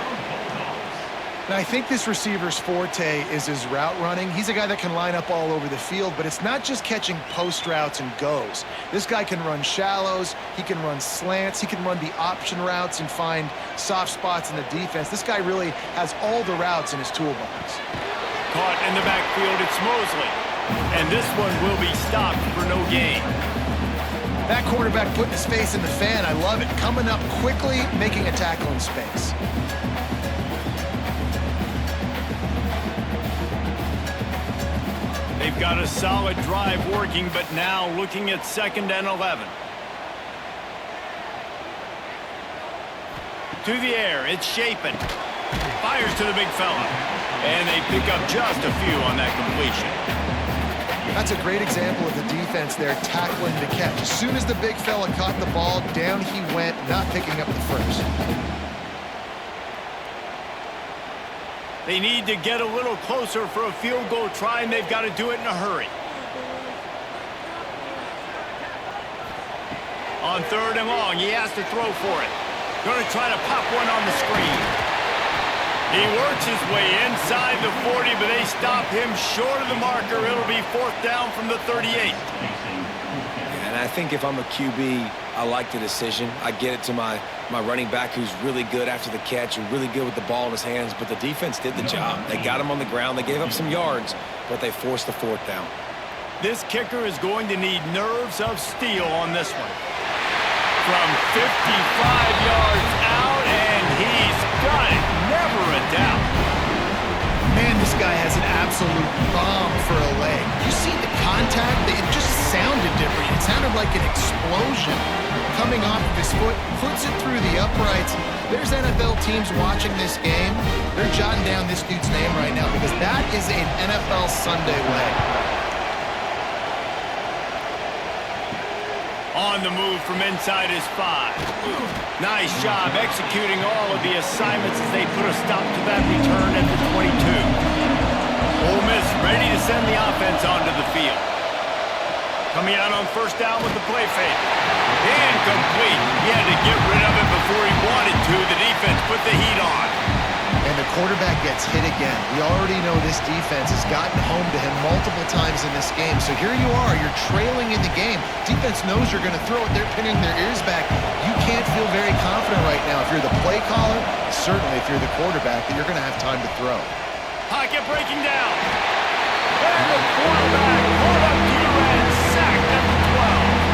Now, I think this receiver's forte is his route running. He's a guy that can line up all over the field, but it's not just catching post routes and goes. This guy can run shallows, he can run slants, he can run the option routes and find soft spots in the defense. This guy really has all the routes in his toolbox. Caught in the backfield, it's Mosley. And this one will be stopped for no gain. That quarterback putting his face in the fan, I love it. Coming up quickly, making a tackle in space. They've got a solid drive working, but now looking at 2nd and 11. To the air, it's Shapen. Fires to the big fella. And they pick up just a few on that completion. That's a great example of the defense there tackling the catch. As soon as the big fella caught the ball, down he went, not picking up the first. They need to get a little closer for a field goal try, and they've got to do it in a hurry. On 3rd and long, he has to throw for it. Going to try to pop one on the screen. He works his way inside the 40, but they stop him short of the marker. It'll be 4th down from the 38. And I think if I'm a QB, I like the decision. I get it to my running back who's really good after the catch and really good with the ball in his hands, but the defense did the job. They got him on the ground. They gave up some yards, but they forced the 4th down. This kicker is going to need nerves of steel on this one. From 55 yards out, and he's got it. Never a doubt. Man, this guy has an absolute bomb for a leg. You see the contact? It just sounded different. It sounded like an explosion coming off of his foot. Puts it through the uprights. There's NFL teams watching this game. They're jotting down this dude's name right now because that is an NFL Sunday leg. On the move from inside his 5. Nice job executing all of the assignments as they put a stop to that return at the 22. Ole Miss ready to send the offense onto the field. Coming out on 1st down with the play fake. Incomplete. He had to get rid of it before he wanted to. The defense put the heat on. And the quarterback gets hit again. We already know this defense has gotten home to him multiple times in this game. So here you are, you're trailing in the game. Defense knows you're going to throw it. They're pinning their ears back. You can't feel very confident right now if you're the play caller, certainly if you're the quarterback, that you're going to have time to throw. Pocket breaking down. And the quarterback pulled up to your end, sack number 12.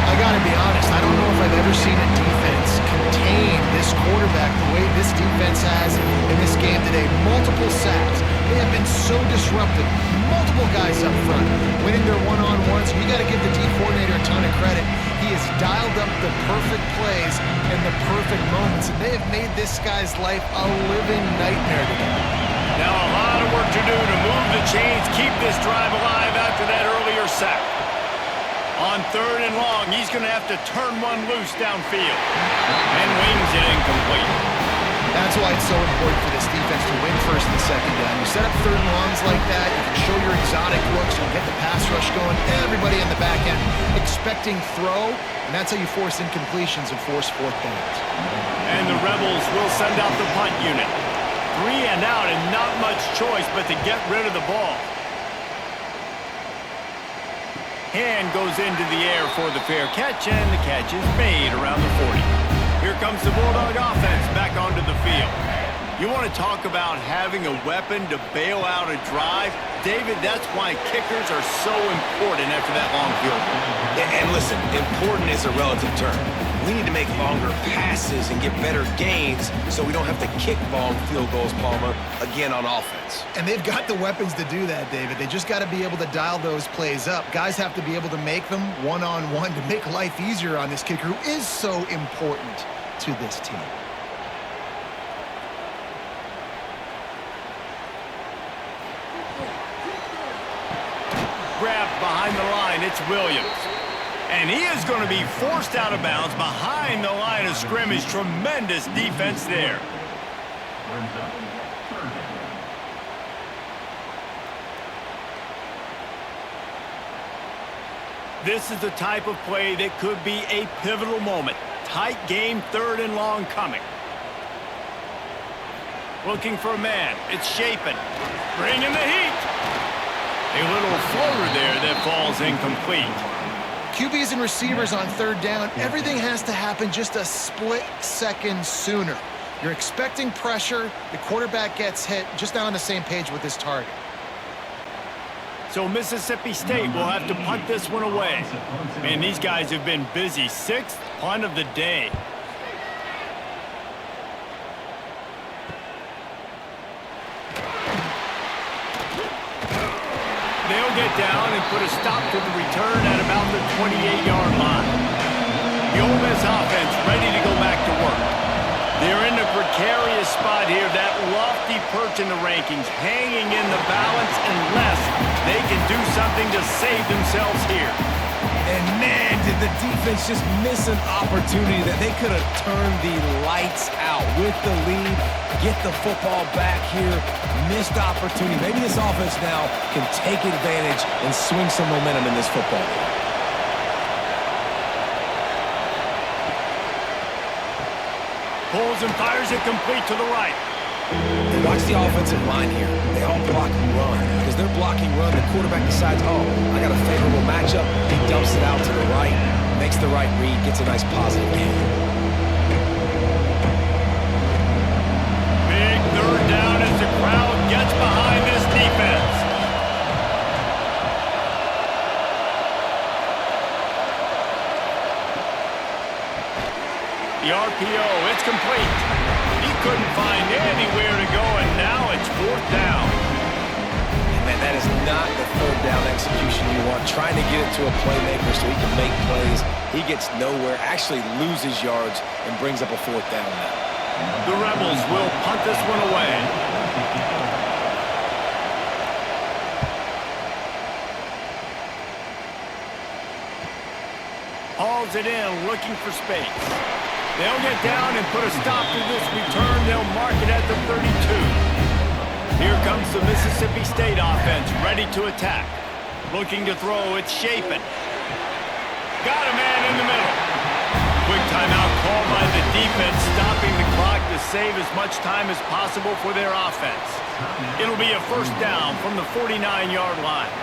I gotta be honest, I don't know if I've ever seen a defense contain this quarterback the way this defense has in this game today. Multiple sacks. They have been so disruptive. Multiple guys up front, winning their one-on-ones. You gotta give the D coordinator a ton of credit. He has dialed up the perfect plays and the perfect moments, and they have made this guy's life a living nightmare today. Now a lot of work to do to move the chains, keep this drive alive after that earlier sack. On 3rd and long, he's going to have to turn one loose downfield. And wings it incomplete. That's why it's so important for this defense to win 1st and 2nd down. You set up 3rd and longs like that, you can show your exotic looks, you can get the pass rush going, everybody in the back end expecting throw, and that's how you force incompletions and force 4th downs. And the Rebels will send out the punt unit. 3 and out and not much choice but to get rid of the ball. Hand goes into the air for the fair catch, and the catch is made around the 40. Here comes the Bulldog offense back onto the field. You want to talk about having a weapon to bail out a drive? David, that's why kickers are so important after that long field goal. And listen, important is a relative term. We need to make longer passes and get better gains so we don't have to kick long field goals, Palmer, again on offense. And they've got the weapons to do that, David. They just got to be able to dial those plays up. Guys have to be able to make them one-on-one to make life easier on this kicker who is so important to this team. Grabbed behind the line, it's Williams. And he is going to be forced out of bounds behind the line of scrimmage. Tremendous defense there. This is the type of play that could be a pivotal moment. Tight game, 3rd and long coming. Looking for a man. It's Shapen. Bringing the heat. A little floater there that falls incomplete. QBs and receivers on 3rd down, everything has to happen just a split second sooner. You're expecting pressure, the quarterback gets hit, just not on the same page with his target. So Mississippi State will have to punt this one away. Man, these guys have been busy. 6th punt of the day. They'll get down and put a stop to the return at about the 28-yard line. The Ole Miss offense ready to go back to work. They're in a precarious spot here, that lofty perch in the rankings, hanging in the balance unless they can do something to save themselves here. And man, did the defense just miss an opportunity that they could have turned the lights out with the lead, get the football back here, missed opportunity. Maybe this offense now can take advantage and swing some momentum in this football game. Pulls and fires it complete to the right. And watch the offensive line here. They all block run. Because they're blocking run, the quarterback decides, oh, I got a favorable matchup. He dumps it out to the right, makes the right read, gets a nice positive gain. Big 3rd down as the crowd gets behind this defense. The RPO, it's complete. He couldn't find anywhere to go, and now it's 4th down. Man, that is not the 3rd down execution you want. Trying to get it to a playmaker so he can make plays. He gets nowhere, actually loses yards, and brings up a 4th down now. The Rebels will punt this one away. Hauls it in, looking for space. They'll get down and put a stop to this return. They'll mark it at the 32. Here comes the Mississippi State offense, ready to attack. Looking to throw, it's Shapen. Got a man in the middle. Quick timeout called by the defense, stopping the clock to save as much time as possible for their offense. It'll be a first down from the 49-yard line.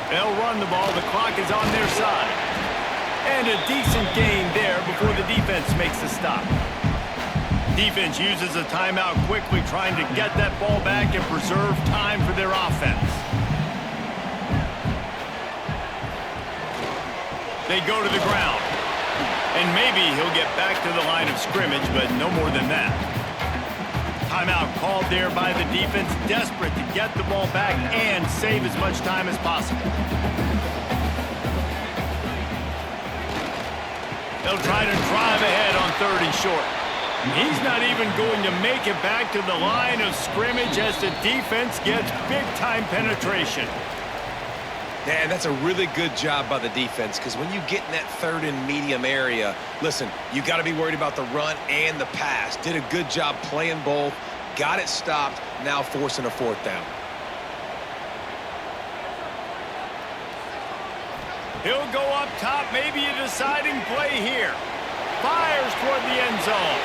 They'll run the ball. The clock is on their side. And a decent gain there before the defense makes the stop. Defense uses a timeout quickly, trying to get that ball back and preserve time for their offense. They go to the ground. And maybe he'll get back to the line of scrimmage, but no more than that. Timeout called there by the defense, desperate to get the ball back and save as much time as possible. They'll try to drive ahead on 3rd and short. He's not even going to make it back to the line of scrimmage as the defense gets big-time penetration. Man, that's a really good job by the defense, because when you get in that 3rd and medium area, listen, you got to be worried about the run and the pass. Did a good job playing both, got it stopped, now forcing a 4th down. He'll go up top, maybe a deciding play here. Fires toward the end zone.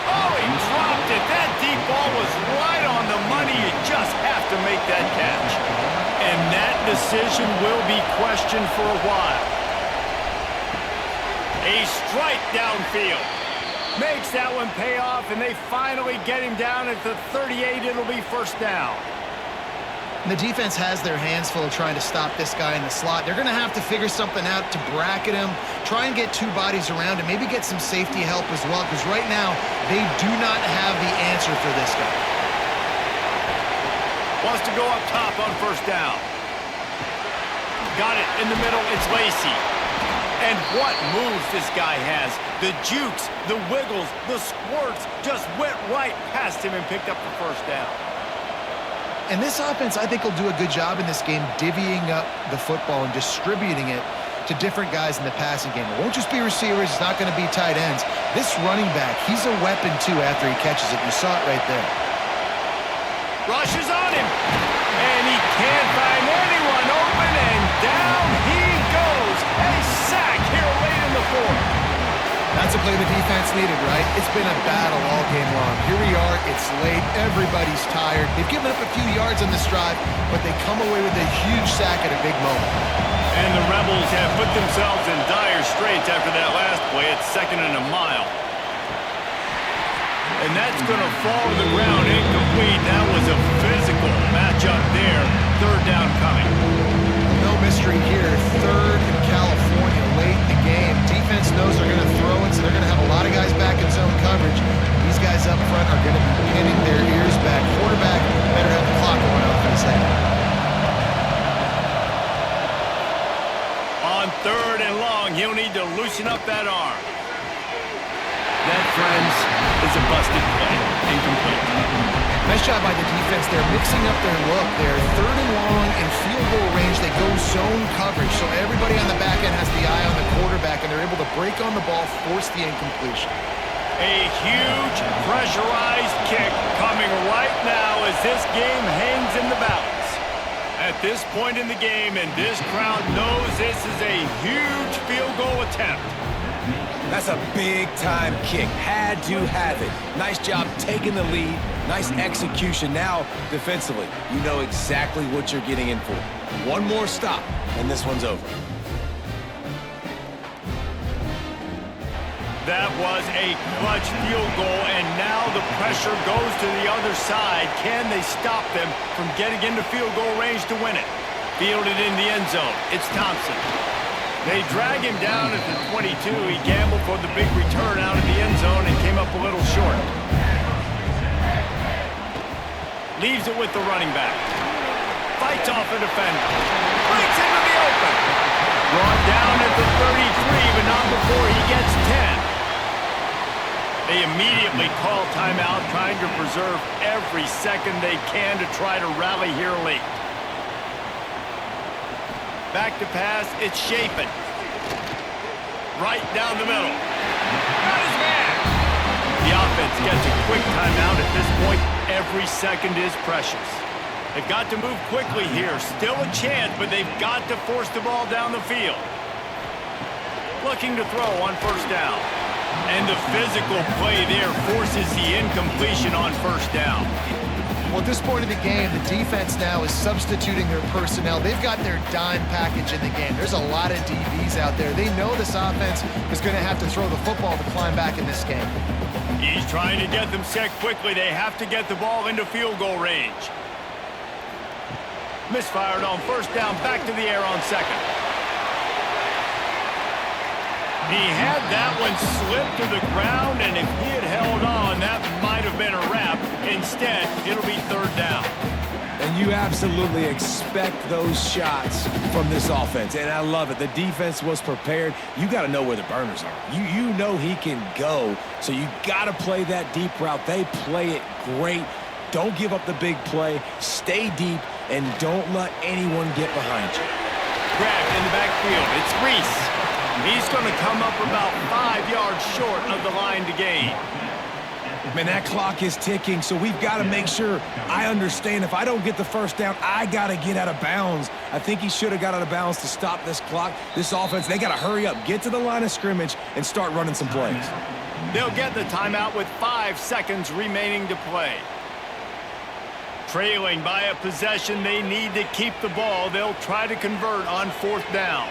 Oh, he dropped it. That deep ball was right on the money. You just have to make that catch. And that decision will be questioned for a while. A strike downfield. Makes that one pay off, and they finally get him down at the 38. It'll be first down. And the defense has their hands full trying to stop this guy in the slot. They're going to have to figure something out to bracket him, try and get 2 bodies around him, maybe get some safety help as well, because right now they do not have the answer for this guy. Wants to go up top on first down. Got it in the middle. It's Lacy. And what moves this guy has. The jukes, the wiggles, the squirts just went right past him and picked up the first down. And this offense, I think, will do a good job in this game divvying up the football and distributing it to different guys in the passing game. It won't just be receivers. It's not going to be tight ends. This running back, he's a weapon, too, after he catches it. You saw it right there. Rushes on him. And he can't find anyone open, and down he goes. A sack here late in the 4th. That's a play the defense needed, right? It's been a battle all game long. Here we are. It's late. Everybody's tired. They've given up a few yards on this drive, but they come away with a huge sack at a big moment. And the Rebels have put themselves in dire straits after that last play. It's 2nd and a mile. And that's going to fall to the ground incomplete. That was a physical matchup there. 3rd down coming. No mystery here. 3rd in California late in the game. Defense knows they're going to throw it, so they're going to have a lot of guys back in zone coverage. These guys up front are going to be pinning their ears back. Quarterback better have the clock going off in his head. On 3rd and long, he'll need to loosen up that arm. That, friends, is a busted play. Incomplete. Nice job by the defense. They're mixing up their look. They're 3rd and long in field goal range. They go zone coverage, so everybody on the back end has the eye on the quarterback, and they're able to break on the ball, force the incompletion. A huge pressurized kick coming right now as this game hangs in the balance. At this point in the game, and this crowd knows this is a huge field goal attempt. That's a big-time kick. Had to have it. Nice job taking the lead. Nice execution. Now, defensively, you know exactly what you're getting in for. One more stop, and this one's over. That was a clutch field goal, and now the pressure goes to the other side. Can they stop them from getting into field goal range to win it? Fielded in the end zone. It's Thompson. They drag him down at the 22. He gambled for the big return out of the end zone and came up a little short. Leaves it with the running back. Fights off a defender. Breaks into the open. Brought down at the 33, but not before he gets 10. They immediately call timeout, trying to preserve every second they can to try to rally here late. Back to pass, it's Chapin. Right down the middle. Got his man. The offense gets a quick timeout at this point. Every second is precious. They've got to move quickly here. Still a chance, but they've got to force the ball down the field. looking to throw on first down. And the physical play there forces the incompletion on first down. Well, at this point of the game, the defense now is substituting their personnel. They've got their dime package in the game. There's a lot of DBs out there. They know this offense is going to have to throw the football to climb back in this game. He's trying to get them set quickly. They have to get the ball into field goal range. Misfired on first down, back to the air on second. He had that one slip to the ground, and if he had held on, that might have been a wrap. Instead, it'll be third down. And you absolutely expect those shots from this offense, and I love it. The defense was prepared. You got to know where the burners are. You know he can go, so you got to play that deep route. They play it great. Don't give up the big play. Stay deep, and don't let anyone get behind you. Grabbed in the backfield. It's Reese. He's going to come up about 5 yards short of the line to gain. Man, that clock is ticking, so we've got to make sure I understand if I don't get the first down, I got to get out of bounds. I think he should have got out of bounds to stop this clock. This offense, they got to hurry up, get to the line of scrimmage, and start running some plays. They'll get the timeout with 5 seconds remaining to play. Trailing by a possession, they need to keep the ball. They'll try to convert on fourth down.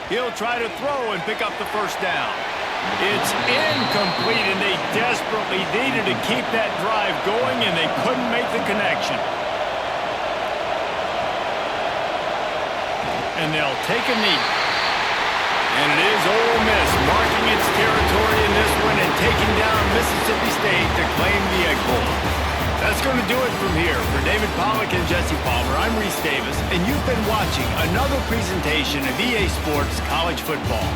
He'll try to throw and pick up the first down. It's incomplete, and they desperately needed to keep that drive going, and they couldn't make the connection. And they'll take a knee. And it is Ole Miss marking its territory in this one and taking down Mississippi State to claim the Egg Bowl. That's going to do it from here. For David Pollack and Jesse Palmer, I'm Reese Davis, and you've been watching another presentation of EA Sports College Football.